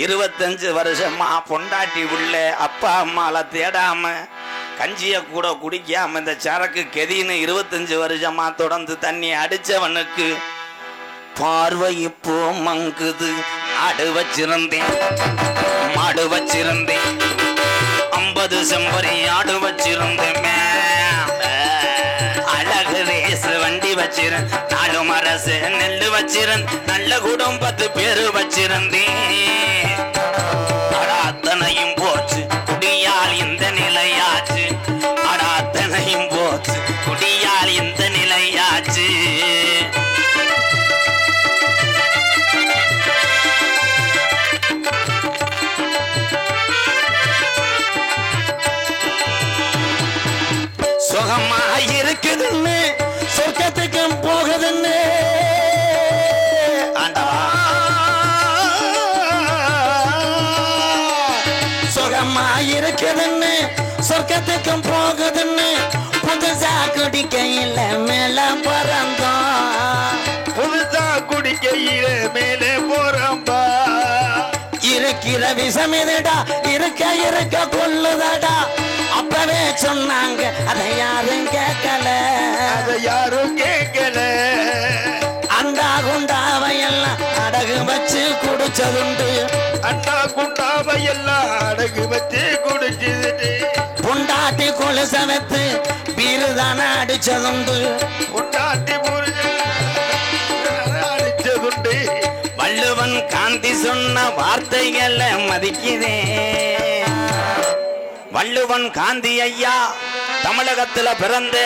25 வருஷமா பொண்டாட்டி உள்ள அப்பா அம்மால தேடாம கஞ்சிய கூட குடிக்காம இந்த சரக்கு கெதின்னு 25 வருஷமா தொடர்ந்து தண்ணி அடிச்சவனுக்கு பார்வை இப்போ மங்குது. ஆடு வச்சிருந்தேன், மாடு வச்சிருந்தேன், 50 செம்பரி ஆடு வச்சிருந்தேன், அழகு ரேசு வண்டி வச்சிருந்தேன், 4 மரசு நெல்லு வச்சிருந்தேன், நல்ல குடும்பத்து பேரு வச்சிருந்தேன். அத்தனையும் போச்சு குடியால் இந்த நிலையாச்சு. அத்தனையும் போச்சு குடியால் இந்த நிலையாச்சு. சுகமா இருக்குதுன்னு சொர்க்கத்துக்கு போகுதுன்னு சுகமா இருக்குதுன்னு சொர்க்கத்துக்கும் போகுதுன்னு புதுசா குடிக்கையில மேல பிறந்தோம். புதுசா குடிக்கையில மேலே போறம்பா. இருக்கிற விஷம் எதுடா இருக்க இருக்க கொல்லுதடா. அப்பவே சொன்னாங்க அதை யாரும் கேட்கல. அதை யாரும் கேட்கல. அண்டா குண்டாவை எல்லாம் அடகு வச்சு குடிச்சதுண்டு. அண்டா குண்டாவை எல்லாம் அடகு வச்சு குடிச்சது. பொண்டாட்டி கொலுச வைத்து பீருதான அடிச்சதுண்டு. பொண்டாட்டி அடிச்சதுண்டு. வள்ளுவன் காந்தி சொன்ன வார்த்தைகளை மதிக்கிறேன். வள்ளுவன் காந்தி ஐயா தமிழகத்துல பிறந்த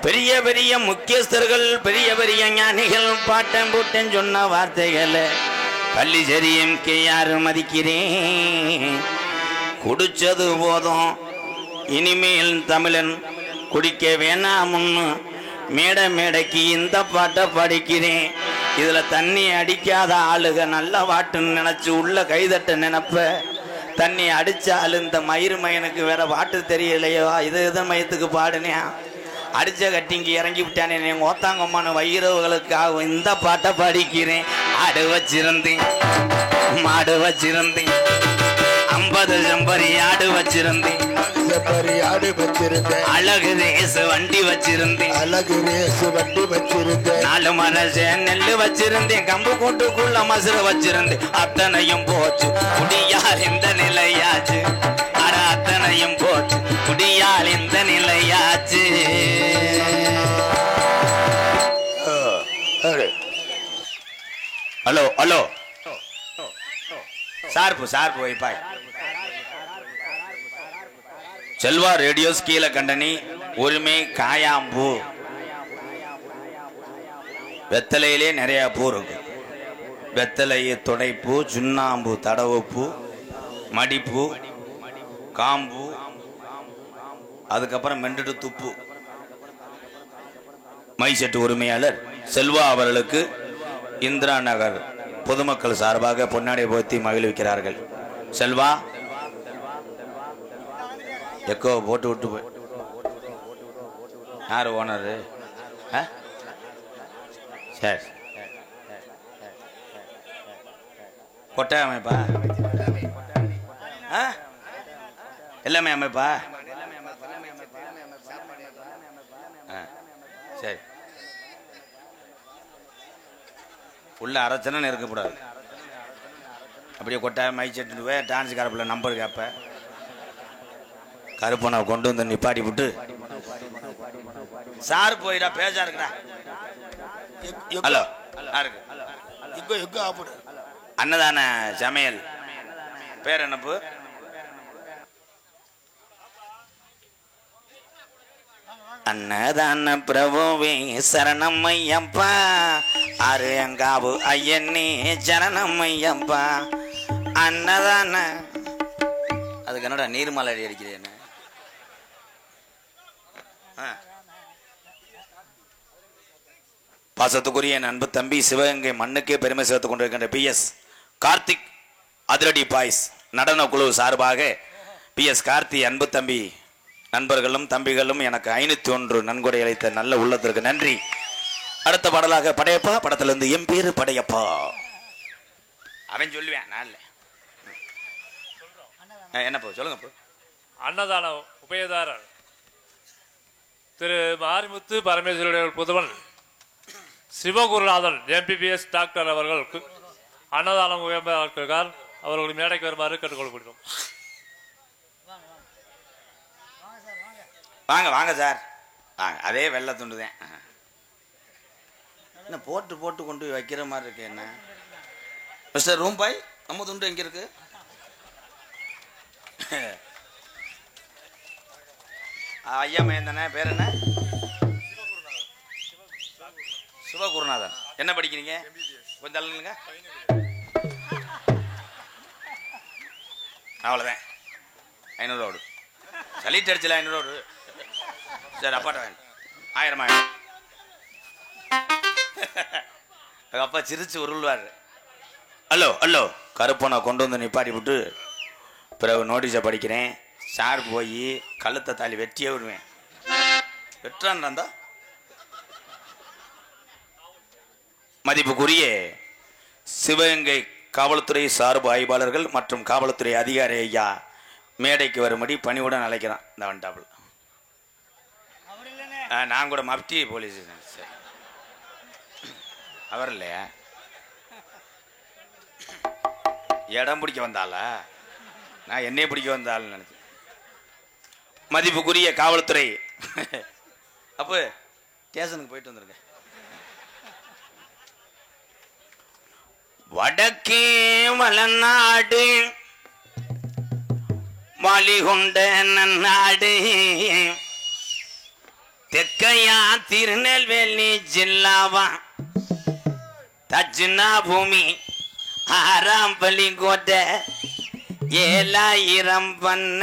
பெரிய பெரிய முக்கியஸ்தர்கள் பெரிய பெரிய ஞானிகள் பாட்டன் பூட்டன் சொன்ன வார்த்தைகளை பள்ளி சரியும் யாரு மதிக்கிறேன். குடிச்சது போதும் இனிமேல் தமிழன் குடிக்க வேணாம்னு மேடை மேடைக்கு இந்த பாட்டை படிக்கிறேன். இதுல தண்ணி அடிக்காத ஆளுக நல்ல வாட்டுன்னு நினைச்சு உள்ள கைதட்ட நினைப்ப. தண்ணி அடிச்சாலும் இந்த மயிறு மயனுக்கு வேற பாட்டு தெரியலையோ இது மயத்துக்கு பாடுனேன். அடிச்ச கட்டிங்க இறங்கி விட்டானே எங்க ஓத்தாங்கம்மான வயிறவுகளுக்காக இந்த பாட்டை படிக்கிறேன். ஆடு வச்சிருந்தேன், மாடு வச்சிருந்தேன், 50 செம்பரி ஆடு வச்சிருந்தேன், செம்பரி ஆடு வச்சிருந்தேன், அழகு ரேசு வண்டி வச்சிருந்தேன், அழகு ரேசு வண்டி வச்சிருந்தேன், 4 மரசு நெல்லு வச்சிருந்தேன், கம்பு கூட்டுக்குள்ள மசுர வச்சிருந்தேன். அத்தனையும் போச்சு குடியால் இந்த நிலையாச்சு. அத்தனையும் போச்சு குடியால் இந்த நிலையாச்சு. ஹலோ ஹலோ சார்பு சார்பு வைப்பாய் செல்வா ரேடியோஸ் கீழே கண்டனி உரிமை காயாம்பூ. வெத்தலையிலே நிறைய பூ இருக்கு. வெத்தலையை துடைப்பூ, சுண்ணாம்பு தடவுப்பூ, மடிப்பூ, காம்பு, அதுக்கப்புறம் மென்றுட்டு துப்பு. மைசெட்டு உரிமையாளர் செல்வா அவர்களுக்கு இந்திரா நகர் பொதுமக்கள் சார்பாக பொன்னாடை போத்தி மகிழ்விக்கிறார்கள். செல்வா எக்கோ போட்டு விட்டு போய் யார் ஓனரு? சரி கொட்டை அமைப்பா எல்லாமே அமைப்பா. சரி உள்ள அரைச்சனை இருக்கக்கூடாது. அப்படியே கொட்டாய் மை செட்டு போய் டான்ஸ் கரப்பில் நம்பர் கேட்ப கருப்பனை கொண்டு வந்து நிப்பாட்டி விட்டு சார் போயிடா பேசா இருக்குடா. ஹலோ அன்னதான சமையல் பேர் என்னப்பு? அன்னதான பிரபுவே சரணம் ஐயப்பா, அருங்காவு ஐயனே சரணம் ஐயப்பா. அன்னதான அதுக்கு என்னடா நீர்மலை அடிக்கிறேன்னு பாசத்துக்குரிய என் அன்பு தம்பி சிவகங்கை மண்ணுக்கே பெருமை சேர்த்துக் கொண்டிருக்கின்ற PS கார்த்திக் அதிரடி பாய்ஸ் நடன குழு சார்பாக PS கார்த்தி அன்பு தம்பி நண்பர்களும் தம்பிகளும் எனக்கு 501 நன்கொடை அளித்த நல்ல உள்ளத்திற்கு நன்றி. அடுத்த பாடலாக படையப்பா படத்திலிருந்து என் பேரு படையப்பா. அவன் சொல்லுவேன் நான் இல்லை. என்ன போ சொல்லுங்க போ. அன்னதான உபயதாரர் திரு மாரிமுத்து பரமேஸ்வருடைய புதவன் சிவகுருநாதன் MBBS டாக்டர் அவர்களுக்கு அன்னதானம் உயர்ந்தார். அவர்களுடைய மேடைக்கு வருமாறு கேட்டுக்கொள்ளப்படுகிறோம். வாங்க வாங்க சார் வாங்க. அதே வெள்ளை துண்டுதேன் என்ன போட்டு போட்டு கொண்டு போய் வைக்கிற மாதிரி இருக்கு. என்ன மிஸ்டர் ரூம்பாய் நம்ம துண்டு எங்க இருக்கு? ஐயா மையன் தானே, பேர் என்ன? சிவகுருநாதன். என்ன படிக்கிறீங்க? கொஞ்சம் தள்ளுங்க. அவ்வளோதான். 500 ரூபா விடு. சலிட்டு அடிச்சல 500 ரூபா விடு. சரி அப்பாட்ட வேணும் 1000 ஆயிரம். அப்பா சிரிச்சு உருள்வார். ஹலோ ஹலோ கருப்பனை கொண்டு வந்து நிப்பாட்டி விட்டு பிறகு நோட்டீஸை படிக்கிறேன். சார் போய் கழுத்தை தாலி வெட்டியே விடுவேன். வெட்டுறான் இருந்தா மதிப்புக்குரிய சிவகங்கை காவல்துறை சார்பு ஆய்வாளர்கள் மற்றும் காவல்துறை அதிகாரி ஐயா மேடைக்கு வரும்படி பணிவுடன் அழைக்கிறான். இந்த வண்டாபிள் நான் கூட மப்டி போலீஸ் சரி அவர் இல்லையா இடம் பிடிக்க வந்தாளா? நான் என்னைய பிடிக்க வந்தாள்னு நினைச்சேன். மதிப்புக்குரிய காவல்துறை அப்போ ஸ்டேஷனுக்கு போயிட்டு வந்திருக்கேன். வடக்கே மலநாடு வாலிகொண்ட நன்னாடு, தெற்கையா திருநெல்வேலி ஜில்லாவா தஜ்னா பூமி 6ஆம் பள்ளிக்கோட்டை 7000 பண்ண,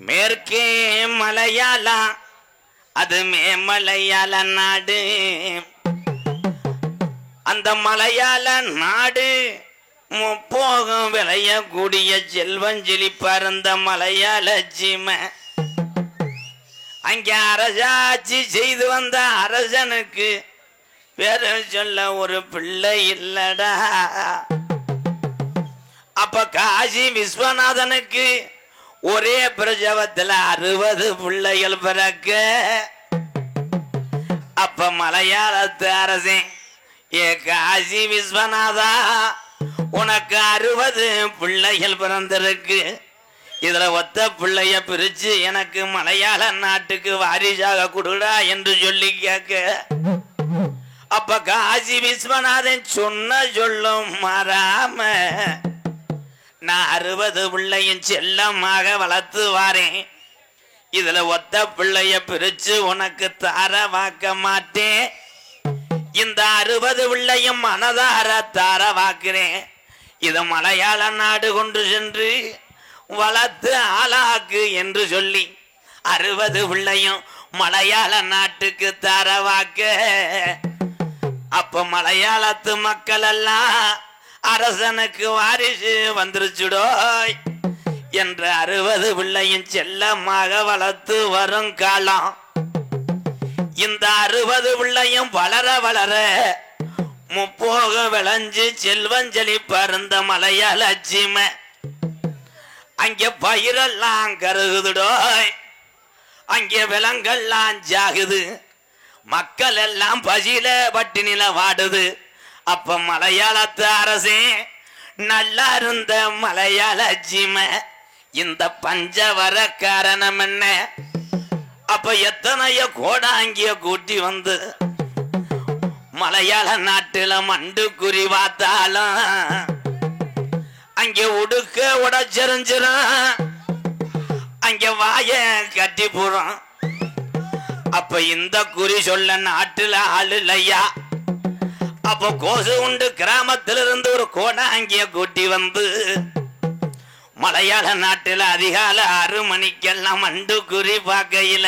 மேற்கே மலையாளா அது மேமலையாள நாடு, அந்த மலையாள நாடு முப்போகம் விளையக்கூடிய செல்வஞ்செலி பறந்த மலையாள சீமை. அங்கே அரசாட்சி செய்து வந்த அரசனுக்கு பேரு சொல்ல ஒரு பிள்ளை இல்லடா. அப்ப காசி விஸ்வநாதனுக்கு ஒரே பிரசவத்துல 60 பிள்ளைகள் பிறக்க, அப்ப மலையாளத்து அரசன் ஏ காசி விஸ்வநாதா உனக்கு 60 பிள்ளைகள் பிறந்திருக்கு, இதுல ஒத்த பிள்ளைய பிரிச்சு எனக்கு மலையாள நாட்டுக்கு வாரிசாக கொடுடா என்று சொல்லி கேட்க, அப்ப காசி விஸ்வநாதன் சொன்ன சொல்லும் மாறாம நான் 60 பிள்ளையும் செல்லமாக வளர்த்து வாரேன், இதுல ஒத்த பிள்ளைய பிரிச்சு உனக்கு தார வாக்க மாட்டேன், இந்த 60 பிள்ளையும் மனதார தார வாக்குறேன், இத மலையாள நாடு கொண்டு சென்று வளர்த்து ஆளாக்கு என்று சொல்லி 60 பிள்ளையும் மலையாள நாட்டுக்கு தார வாக்க, அப்ப மலையாளத்து மக்கள் எல்லாம் அரசனுக்கு வாரிசு வந்துருச்சுடோய் என்ற 60 பிள்ளையும் செல்லமாக வளர்த்து வரும் காலம். இந்த 60 பிள்ளையும் வளர வளர முப்போக விளைஞ்சு செல்வஞ்சலி பருந்த மலையாள சீமை. அங்கே பயிரெல்லாம் கருகுதுடோய், அங்கே விலங்கெல்லாம் ஜாகுது, மக்கள் எல்லாம் பசியில பட்டினில வாடுது. அப்ப மலையாளத்து அரசே நல்லா இருந்த மலையாள சீமை இந்த பஞ்ச வர காரணம் என்ன? அப்ப எத்தனைய கோடாங்கிய கூட்டி வந்து மலையாள நாட்டுல மண்டு குறி பார்த்தாலும் அங்கே உடுக்க உடச்செறிஞ்சிரும், அங்க வாய கட்டி போறோம். அப்ப இந்த குறி சொல்ல நாட்டுல ஆளு இல்லையா. அப்போ கோசு உண்டு கிராமத்திலிருந்து ஒரு கோடாங்கிய கூட்டி வந்து மலையாள நாட்டுல அதிகாலை 6 மணிக்கெல்லாம் மண்டு குறி பார்க்கையில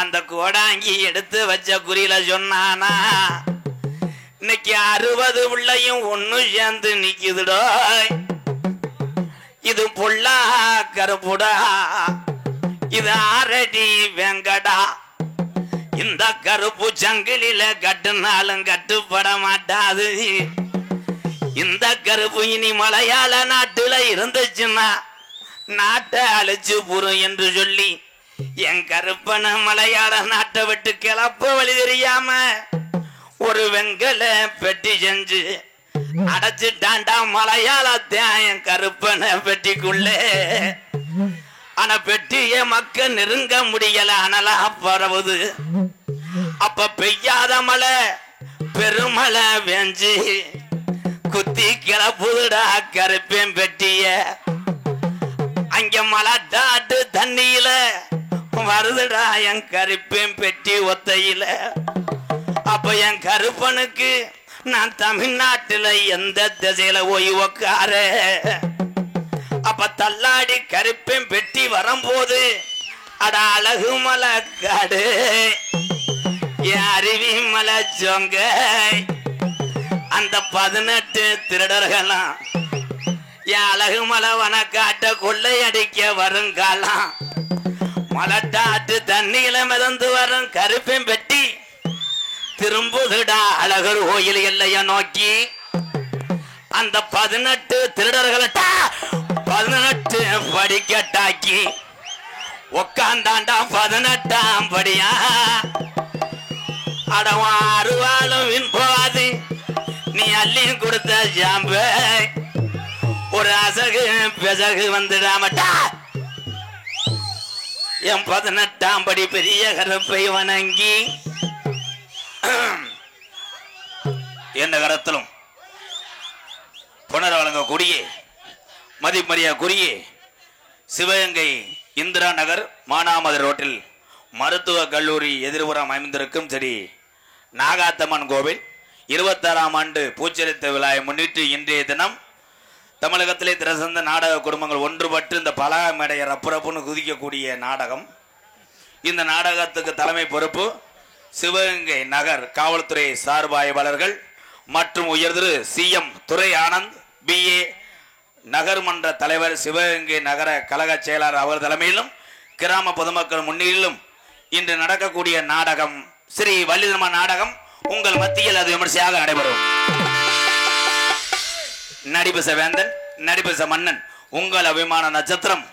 அந்த கோடாங்கி எடுத்து வச்ச குறியில சொன்னானா, இன்னைக்கு 60 உள்ளையும் ஒண்ணு சேர்ந்து நிக்குதுடோ, இது பொல்லா கருப்புடா, இது ஆரடி வெங்கடா, இந்த கருப்பு சங்கிலில கட்டுனாலும் கட்டுப்பட மாட்டாது. இந்த கருப்பு இனி மலையாள நாட்டுல இருந்துச்சுன்னா நாட்டை அழிச்சு புரும் என்று சொல்லி என் கருப்பன மலையாள நாட்டை விட்டு கிளப்ப வழி தெரியாம ஒரு வெங்கல பெட்டி செஞ்சு அடைச்சிட்டாண்டா மலையாளத்தை என் கருப்பன பெட்டிக்குள்ளே. ஆனா பெட்டிய மக்க நெருங்க முடியல, அனலா பரவுது. அப்ப பெய்யாத மழை பெருமழை வெஞ்சு குத்தி கிளப்புதுடா கருப்பேன் பெட்டிய. அங்க மலட்டாட்டு தண்ணியில வருதுடா என் கருப்பேன் பெட்டி ஒத்தையில. அப்ப என் கருப்பனுக்கு நான் தமிழ்நாட்டுல எந்த திசையில போய் உக்கார. அப்ப தள்ளாடி கருப்பேன் பெட்டி வரும்போது அட அழகு மலை காடு என் அருவி மலை சொங்க அந்த 18 திருடர்களாம் என் அழகு மலை வனக்காட்ட கொள்ளையடிக்க வருங்காலாம். மலட்டாட்டு தண்ணியில மிதந்து வரும் கருப்பேன் பெட்டி திரும்புதுடா அழகர் கோயில் எல்லைய நோக்கி. அந்த 18 திருடர்களை 18 படிக்கட்டாக்கி உக்காந்தாண்டா 18ஆம் படியா. அடவா அருவாலும் வின்போது நீ அள்ளி கொடுத்த ஜாம்பு ஒரு அசகு பெசகு வந்துடாமட்டா. என் 18ஆம் படி பெரிய கருப்பை வணங்கி எந்த கரத்திலும் புனர் வழங்கக்கூடிய மதிமரியாதைக்குரிய சிவகங்கை இந்திரா நகர் மானாமதுரை ரோட்டில் மருத்துவ கல்லூரி எதிர்புறம் அமைந்திருக்கும் சரி நாகாத்தம்மன் கோவில் 26ஆம் ஆண்டு பூச்சரித்த விழாவை முன்னிட்டு இன்றைய தினம் தமிழகத்திலே திரசந்த நாடக குடும்பங்கள் ஒன்றுபட்டு இந்த பலகா மேடைய ரப்புரப்புன்னு குதிக்கக்கூடிய நாடகம். இந்த நாடகத்துக்கு தலைமை பொறுப்பு சிவகங்கை நகர் காவல்துறை சார்பு ஆய்வாளர்கள் மற்றும் உயர்திரு CM துரை ஆனந்த் BA நகர்மன்ற தலைவர் சிவகங்கை நகர கழக செயலாளர் அவர் தலைமையிலும் கிராம பொதுமக்கள் முன்னிலையிலும் இன்று நடக்கக்கூடிய நாடகம் ஸ்ரீ வள்ளிதர்ம நாடகம் உங்கள் மத்தியில் அது விமர்சையாக நடைபெறும். நடிபச வேந்தன் நடிபச மன்னன் உங்கள் அபிமான நட்சத்திரம்.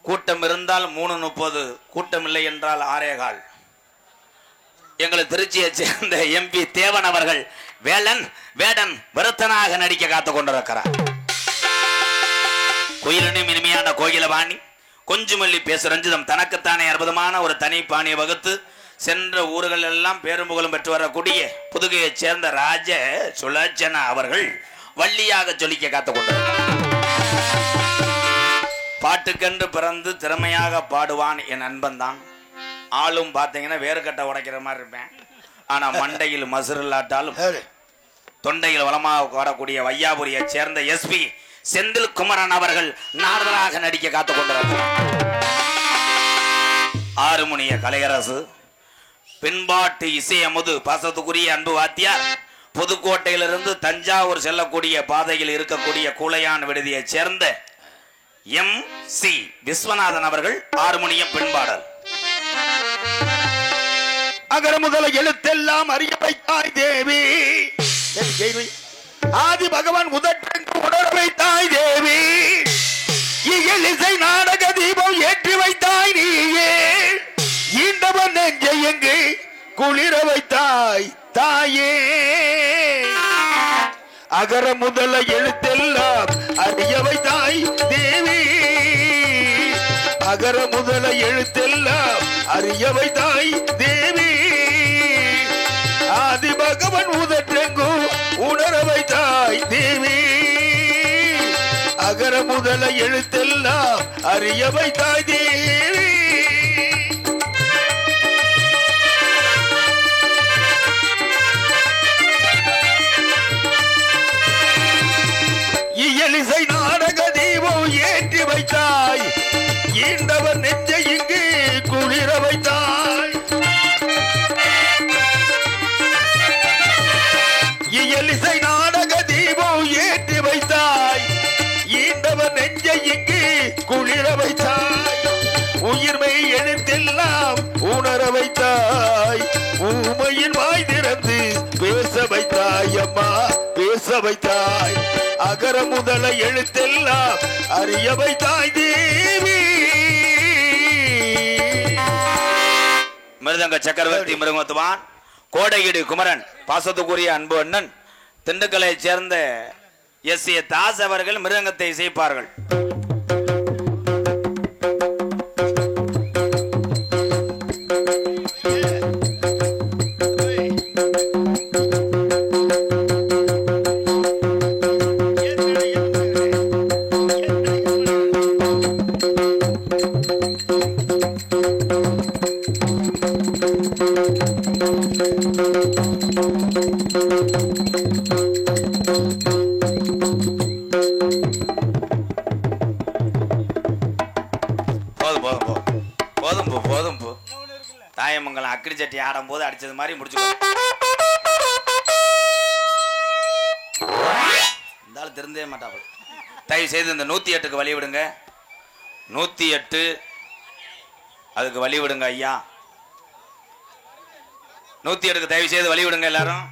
கூட்டம் இருந்தால் 3:30, கூட்டம் இல்லை என்றால் 6:15. எங்களை திருச்சியை சேர்ந்த MP தேவன் அவர்கள் வேடன் விருத்தனாக நடிக்க காத்துக் கொண்டிருக்கிறார். குயிலினும் இனிமையான கோகிலவாணி கொஞ்சமல்லி பேசு ரஞ்சிதம் தனக்குத்தானே அற்புதமான ஒரு தனி பாணியை வகுத்து சென்ற ஊர்கள் எல்லாம் பேரும்புகழும் பெற்று வரக்கூடிய புதுகையை சேர்ந்த ராஜ சுலட்சணா அவர்கள் வள்ளியாக சொல்லிக்க காத்துக் கொண்டிருக்கிறார். பாட்டுக்கென்று பிறந்து திறமையாக பாடுவான் என் நண்பன் தான். ஆளும் பார்த்தீங்கன்னா வேறுகட்டை உடைக்கிற மாதிரி இருப்பேன். ஆனா மண்டையில் மசுரில்லாட்டாலும் தொண்டையில் வளமாக வரக்கூடிய வையாபுரியை சேர்ந்த SP செந்தில் குமரன் அவர்கள் நாரதராக நடிக்க காத்துக் கொண்டிருக்கிறார். ஆறுமுனிய கலையரசு பின்பாட்டு இசை அமுது பாசத்துக்குரிய அன்பு வாத்தியார் புதுக்கோட்டையிலிருந்து தஞ்சாவூர் செல்லக்கூடிய பாதையில் இருக்கக்கூடிய கூலையான் விடுதியை சேர்ந்த MC விஸ்வநாதன் அவர்கள் ஹார்மோனியம் பின்பாடல். அகர முதல எழுத்தெல்லாம் அறிய வைத்தாய் தேவி ஆதி பகவான் முதற்றெங்கு உணர வைத்தாய் தேவி இசை நாடக தீபம் ஏற்றி வைத்தாய் நீயே ஈண்டவன் நெஞ்சை எங்கு குளிர வைத்தாய் தாயே அகர முதல எழுத்தெல்லாம் அறிய வைத்தாய் தேவி அகர முதல எழுத்தெல்லாம் அறிய வைத்தாய் தேவி ஆதி பகவன் முதற்றெங்கு உணர வைத்தாய் தேவி அகர அகர முதல எழுத்தெல்லாம் அறிய வைத்தாய் தேவி. இயலிசை நாடக தீபம் ஏற்றி வைத்தாய். ஈண்டவர் நெஞ்சை இங்கு குளிர வைத்தாய். இயலிசை நாடக தீபம் ஏற்றி வைத்தாய். ஈண்டவர் நெஞ்சை இங்கு குளிர வைத்தாய். உயிர்மை எழுத்தெல்லாம் உணர வைத்தாய். ஊமையின் வாய் திறந்து பேச வைத்தாய். அம்மா பேச வைத்தாய். அகர முதல எழுத்தெல்லாம் அறிய வைத்தாய் தேவி. மிருதங்க சக்கரவர்த்தி மிருகத்துவான் கோடையீடு குமரன் பாசத்துக்குரிய அன்பு அண்ணன் திண்டுக்கலை சேர்ந்த எஸ்.ஏ. தாஸ் அவர்கள் மிருதங்கத்தை இசைப்பார்கள். தாயமங்கலம் அக்கிடி சட்டி ஆடும் போது அடிச்சது மாதிரி முடிச்சுக்கோ. இருந்தாலும் திருந்தே மாட்டாங்க. தயவு செய்து இந்த 108க்கு வழி விடுங்க. 108 அதுக்கு வழி விடுங்க ஐயா. 108க்கு தயவு செய்து வழி விடுங்க எல்லாரும்.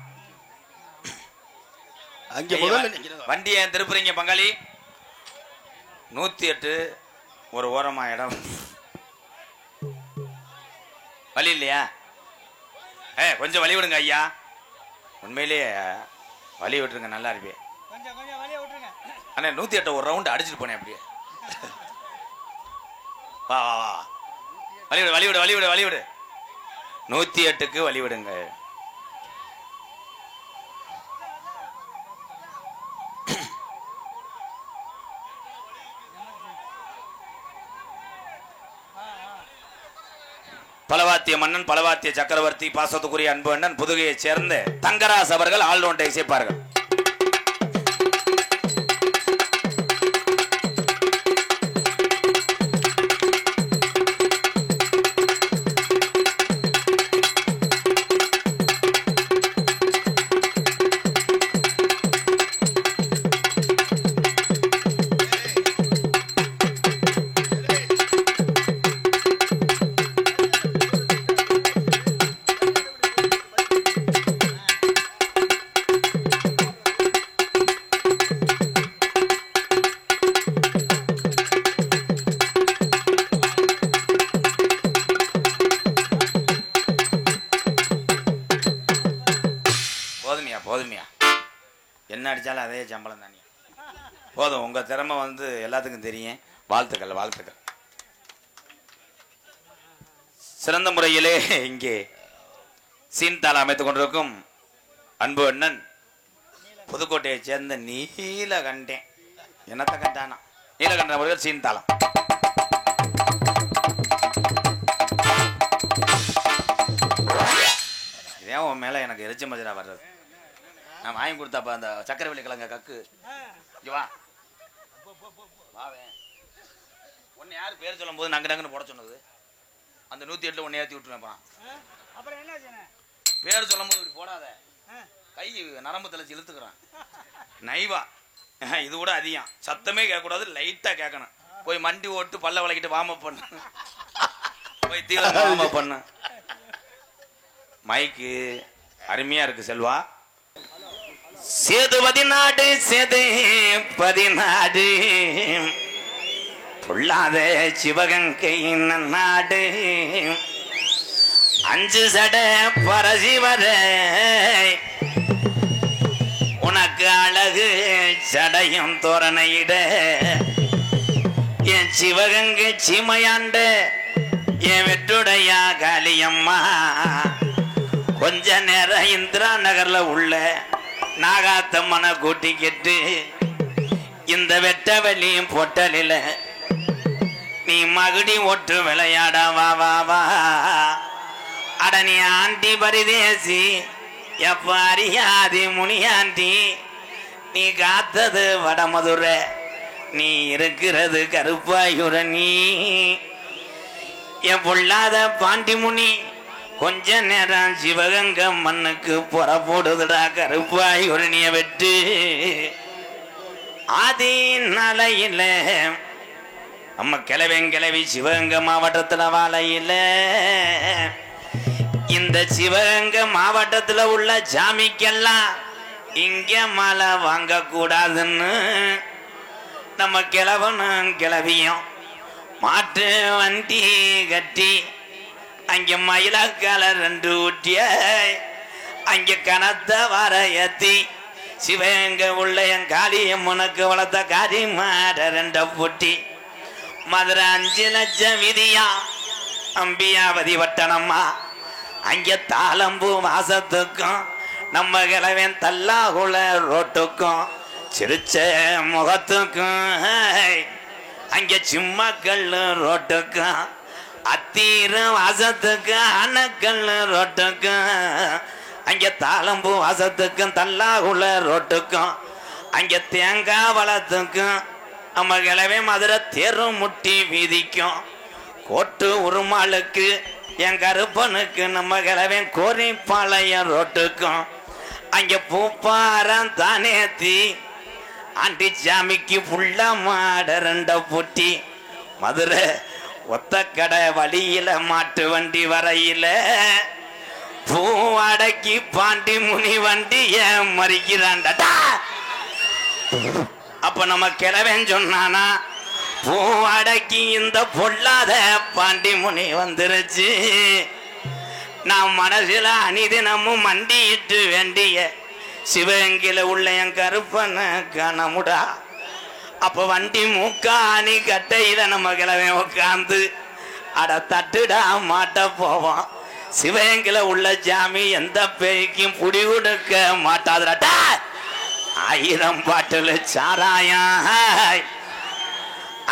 அங்கே முதல்ல வண்டியை திருப்புறீங்க பங்காளி. 108 ஒரு ஓரமா இடம் வழி இல்லையா? கொஞ்சம் வழி விடுங்க ஐயா. உண்மையிலேயே வழி விட்டுருங்க, நல்லா இருப்பே. அண்ணா 108 ஒரு ரவுண்ட் அடிச்சுட்டு போனேன் அப்படியே. வா வா வா வழி விடு வழி விடு வழி விடு வழி விடு. 108க்கு வழி விடுங்க. பலவாத்திய மன்னன் பலவாத்திய சக்கரவர்த்தி பாசத்துக்குரிய அன்பு அண்ணன் புதுகையைச் சேர்ந்த தங்கராஸ் அவர்கள் ஆல்ரவுண்டை இசைப்பார்கள். போதுமையா என்ன அடிச்சாலும் அதே சம்பளம் தானே. போதும், உங்க திறமை வந்து எல்லாத்துக்கும் தெரியும். வாழ்த்துக்கள் வாழ்த்துக்கள். சிறந்த முறையிலே இங்கே சீன்தாள அமைத்துக் கொண்டிருக்கும் அன்பு அண்ணன் புதுக்கோட்டையை சேர்ந்த நீலகண்டேன். என்னத்த கண்டானா நீலகண்டன் அவர்கள் சீன்தாளம். இதே உன் மேல எனக்கு எரிச்ச மஜரா வர்றது. நான் வாங்கி கொடுத்தாப்ப அந்த சக்கரவள்ளி கிழங்க கக்கு வா ஒன்னு யாரு பேர் சொல்லும் போது நங்க நங்கன்னு போட சொன்னது அந்த 108 ஒன்னு ஏற்றி விட்டுருவேன். பேர் சொல்லும் போது இப்படி போடாத, கை நரம்பு தலைச்சு இழுத்துக்கிறான். நைவா இது கூட அதிகம், சத்தமே கேட்கக்கூடாது, லைட்டா கேட்கணும். போய் மண்டி ஓட்டு பல்ல வளைக்கிட்டு வாம பண்ணு, போய் தீவிர வாம பண்ணு. மைக்கு அருமையா இருக்கு செல்வா. சேது 14 சேது 14 பொல்லாத சிவகங்கை நாடு 5 சட பரசிவர உனக்கு அழகு சடையும் தோரணையிட என் சிவகங்கை சீமையாண்ட என் வெற்றுடையா காளியம்மா கொஞ்ச நேரம் இந்திரா நகர்ல உள்ள நாகாத்தம்மனை கூட்டிக்கிட்டு இந்த வெட்ட வெளியும் பொட்டலில நீ மகுடி ஒட்டு விளையாட வா வா வா. அட நீ ஆண்டி பரிதேசி எப்ப அறியாதி முனியாண்டி. நீ காத்தது வடமதுரை, நீ இருக்கிறது கருப்பாயுரணி. என் பொல்லாத பாண்டி முனி கொஞ்ச நேரம் சிவகங்க மண்ணுக்கு புறப்போடுதுடா கருப்பாயுரணிய வெட்டு. ஆதி நாளையில் நம்ம கிளவி சிவகங்கை மாவட்டத்தில் வாழையில் இந்த சிவகங்கை மாவட்டத்தில் உள்ள சாமிக்கெல்லாம் இங்க மழை வாங்க கூடாதுன்னு நம்ம கிளவனும் கிளவியும் மாட்டு வண்டி கட்டி அங்க மயிலாக்கால 2 ஊட்டிய அங்க கனத்த வர ஏத்தி சிவகங்கை உள்ள என் காளியம் உனக்கு வளர்த்த காதி மாட 2 பூட்டி மதுரை 5 லட்சம் விதியா அம்பியாவதி வட்டணம்மா. அங்க தாளம்பூ வாசத்துக்கும் நம்ம கிழவன் தல்லாகுல ரோட்டுக்கும் சிரிச்ச முகத்துக்கும் அங்க சிம்மக்கல் ரோட்டுக்கும் அத்தீர வாசத்துக்கும் அணக்கல் ரோட்டுக்கும் அங்க தாளம்பூ வாசத்துக்கும் தல்லாகுல ரோட்டுக்கும் அங்க தேங்காய் வளத்துக்கும் நம்ம கிழவே மதுரை தேரு முட்டி வீதிக்கும் கோட்டு உருமாளுக்கு என் கருப்பனுக்கு நம்ம கிழவன் கோரிப்பாளையம் ரோட்டுக்கும் அங்க பூப்பாரம் தானேத்தி ஆண்டி சாமிக்கு புள்ள மாட 2 பூட்டி மதுரை ஒத்த கடை வழியில மாட்டு வண்டி வரையில பூ அடக்கி பாண்டி முனி வண்டிய மறிக்கிறான்டா. அப்ப நம்ம கிழவன் சொன்னானா பூ அடக்கி இந்த பொல்லாத பாண்டி முனி வந்துருச்சு. நான் மனசுல அனிதினமும் மண்டிட்டு வேண்டிய சிவகங்கையில உள்ள என் கருப்பனை கணமுடா. அப்ப வண்டி மூக்காணி கட்டையில நம்ம கிழவன் உட்காந்து அட தட்டுடா மாட்ட போவோம். சிவகங்கையில உள்ள ஜாமி எந்த பேய்க்கும் புடி கொடுக்க மாட்டாதுடா. 1000 பாட்டுல சாராயாய்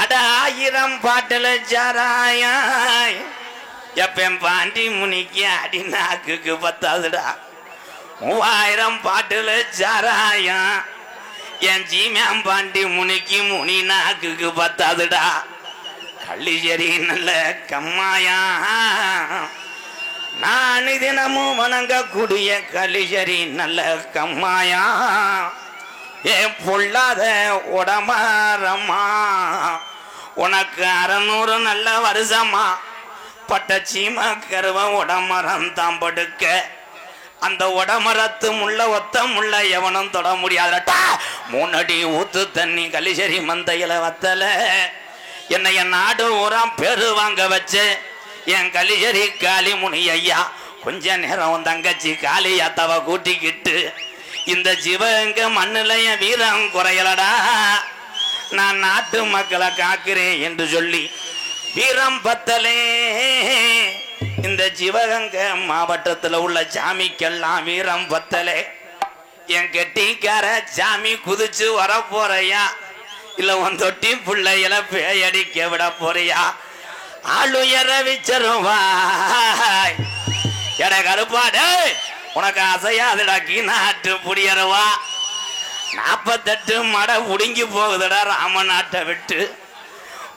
அட 1000 பாட்டுல சாராயாய் எப்ப பாண்டி முனிக்கு அடி நாக்குக்கு பத்தாதுடா. 3000 பாட்டுல சாராயம் என் ஜீமியாம் பாண்டி முனிக்கு முனி நாக்குக்கு பத்தாதுடா. கள்ளிச்சேரி நல்ல கம்மாயா நான் தினமும் வணங்கக்கூடிய கள்ளிச்சேரி நல்ல கம்மாயா. ஏன் பொல்லாத உடமாரம்மா உனக்கு 600 நல்ல வருஷமா பட்ட சீமா கருவ உடமரம் தான் படுக்க அந்த உடமரத்து முள்ள ஒத்த முள்ள எவனும் தொட முடியாதட்டா. 3 அடி ஊத்து தண்ணி கலிசரி மந்தையில வத்தல என்னை என் நாடு ஊராம் பேரு வாங்க வச்சு என் கலிசரி காளி முனி ஐயா கொஞ்ச நேரம் தங்கச்சி காளியாத்தாவை கூட்டிக்கிட்டு இந்த சிவகங்கை மண்ணுல என் வீரம் குறையலடா. நான் நாட்டு மக்களை காக்கிறேன் என்று சொல்லி வீரம் பத்தலே இந்த சிவகங்கை மாவட்டத்தில் உள்ள சாமிக்கெல்லாம் வீரம் பத்தலே. என் கெட்டிக்கார சாமி குதிச்சு வர போறையா இல்ல உன் தொட்டி பிள்ளையில பேயடிக்க விட போறியா? ஆளுயர விச்சருவாய் எட கருப்பாடு உனக்கு அசையாதுடாக்கி நாட்டு புடியறவா. 48 மடை உடுங்கி போகுதுடா ராம நாட்டை விட்டு.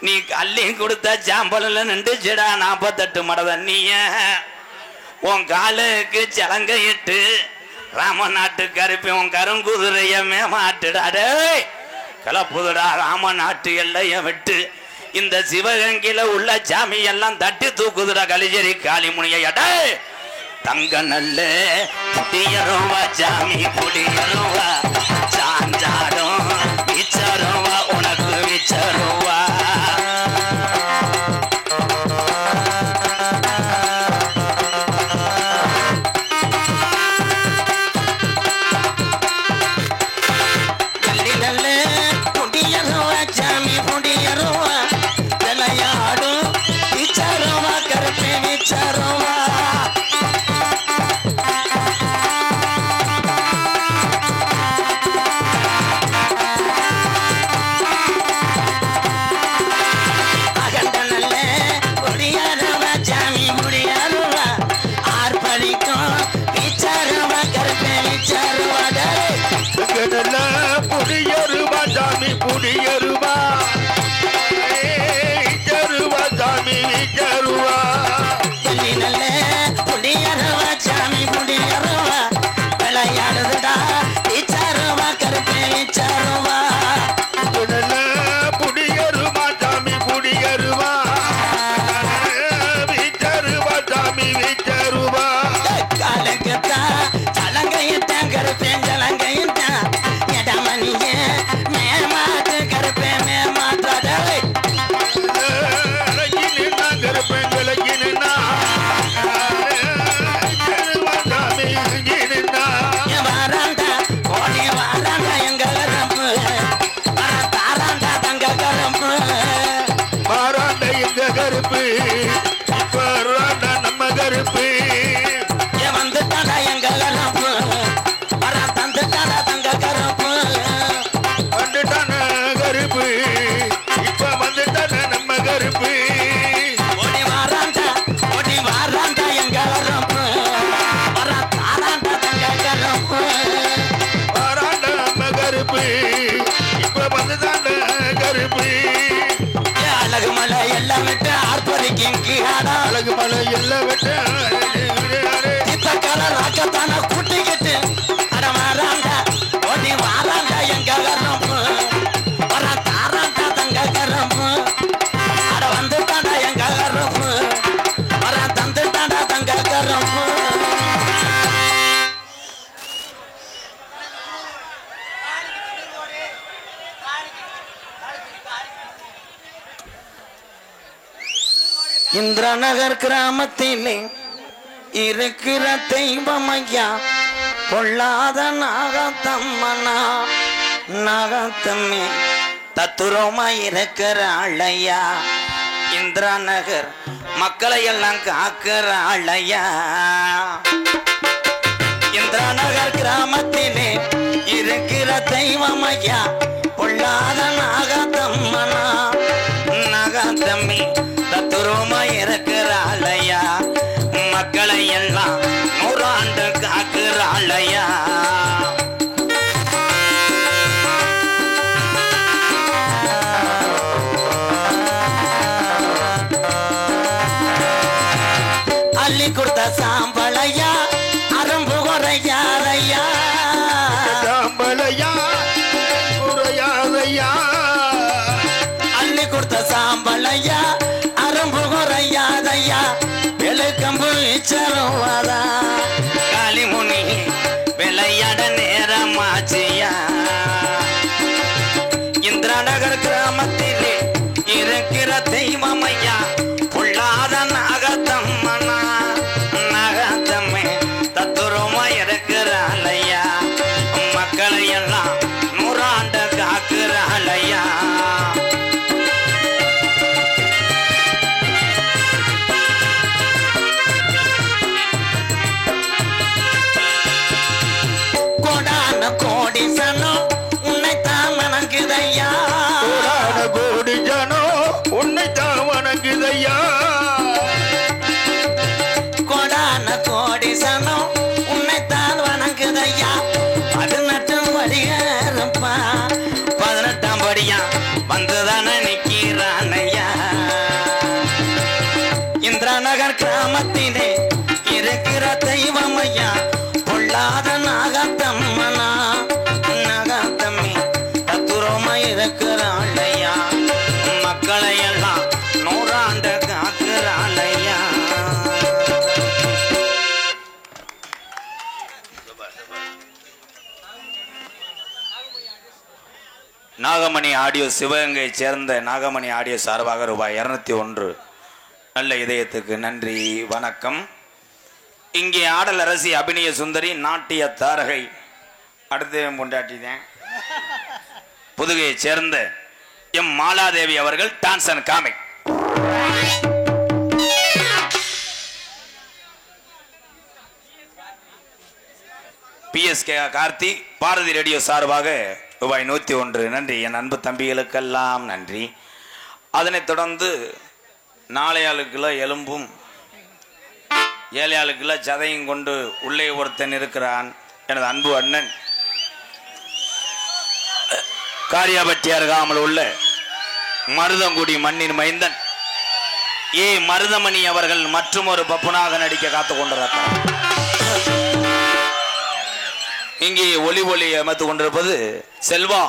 நீ கல்லி கொடுத்த சாம்பலில் நின்றுச்சுடா 48 மடை தண்ணிய உன் காலுக்கு சலங்கையிட்டு ராம நாட்டு கருப்பி உன் கருங்குதிரைய மேமாட்டுடாடே கிளப்புதுடா ராம நாட்டு எல்லைய விட்டு. இந்த சிவகங்கையில உள்ள சாமி எல்லாம் தட்டி தூக்குதுடா கலிஜரி காளி முனியடே. தங்க நல்ல புடியருவா சாமி புடியருவா சாஞ்சாடும் விச்சருவா உனக்கு விச்சருவா. கருப்பு இப்ப வர்றாண்டா நம்ம கருப்பு ஏன் வந்துட்டாடா எங்க கருப்பு வர தந்துட்டாடா தங்க கருப்பு வந்துட்டான கருப்பு இப்ப வந்துட்டான நம்ம கருப்பு ஓடி வாராண்டா எங்க கருப்பு வர தாராண்டா தங்க கருப்பு வராண்டா நம்ம கருப்பு இப்ப வந்துட்டான கருப்பு அழகு மலை எல்லாம் விட்டு ஆர்ப்பரிக்கும் கீழாடா அழகு மலை எல்லாம் விட்டு சித்தக்கால ராக்கத்தான கூட்டிக்கிட்டு அட வாராண்டா ஓடி வாராண்டா எங்க கருப்பு வர தாராண்டா தங்க கருப்பு அட வந்துட்டாடா எங்க கருப்பு வர தந்துட்டாடா தங்க கருப்பு இந்திரநகர் கிராமத்திலே இருக்கிற தெய்வம் ஐயா பொல்லாத நாகத்தம்மனா நாகத்தம்மி தத்துரோமா இருக்கிற ஆளையா இந்திரநகர் மக்களை எல்லாம் காக்கிற ஆளையா இந்திரநகர் கிராமத்திலே இருக்கிற தெய்வம் ஐயா பொல்லாத நாகத்தம்மனா நாகத்தம்மி தத்துரோமா இருக்கிற ஆளையா மக்களை எல்லாம் 100 ஆண்டு காக்கிற ஆளையா அள்ளி கொடுத்த சாம்பளையா அரும்பு குறையாதையா சாம்பலையா குறையாதையா அள்ளி கொடுத்த சாம்பளையா அரும்பு குறையாதையா வெளுக்கம்பு சருவாதா காளிமுனி விளையாட நேரமாச்சியா இந்திரநகர் கிராமத்திலே இருக்கிற தெய்வம் ஐயா பொல்லாத நாகத்தம்மனா நாகத்தம்மே தத்துரமா இருக்கிற ஆளையா மக்களை எல்லாம் 100 ஆண்டு காக்கிற ஆளையா கோடான கோடி சனம் உன்னைத்தான் வணங்குதையா கோடான கோடி ஜனோ உன்னைத்தான் வணங்குதையா கோடான கோடி சனம் உன்னைத்தான் வணங்குதையா 18 படியாரப்பா 18ஆம் படியா வந்துதான நிக்கிறானையா இந்திரநகர் கிராமத்திலே இருக்கிற தெய்வம் ஐயா பொல்லாத நாகத்தம்மனா நாகத்தம்மி தத்துரோமா இருக்கிற ஆளையா மக்களை எல்லாம் 100 ஆண்டு காக்கிற ஆளையா நாகமணி ஆடியோ சிவகங்கை சேர்ந்த நாகமணி ஆடியோ சார்பாக ரூபாய் 201 நல்ல இதயத்துக்கு நன்றி வணக்கம். இங்கே ஆடல் அரசி அபிநய சுந்தரி நாட்டிய தாரகை அடுத்து பொண்டாட்டிதான் புதுகையை சேர்ந்த எம் மாலாதேவி அவர்கள் dance and comic. PSK Karthi Bharathi radio சார்பாக ரூபாய் 101 நன்றி. என் அன்பு தம்பிகளுக்கெல்லாம் நன்றி. அதனைத் தொடர்ந்து 4 கிலோ எலும்பும் 7 கிலோ சதையும் கொண்டு உள்ளே ஒருத்தன் இருக்கிறான். எனது அன்பு அண்ணன் காரியாபட்டி அருகாமல் உள்ள மருதங்குடி மண்ணின் மைந்தன் மருதமணி அவர்கள் மற்றும் ஒரு பப்புனாக நடிக்க காத்துக் கொண்டிருக்கிறார். இங்கே ஒலி அமைத்துக் கொண்டிருப்பது செல்வா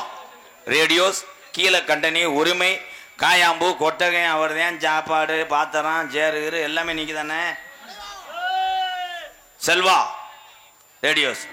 ரேடியோஸ் கீழே கண்டனி உரிமை காயாம்பு கொட்டகை அவர் தான் சாப்பாடு பாத்திரம் சேரு எல்லாமே நீங்க தானே செல்வா ரேடியோஸ்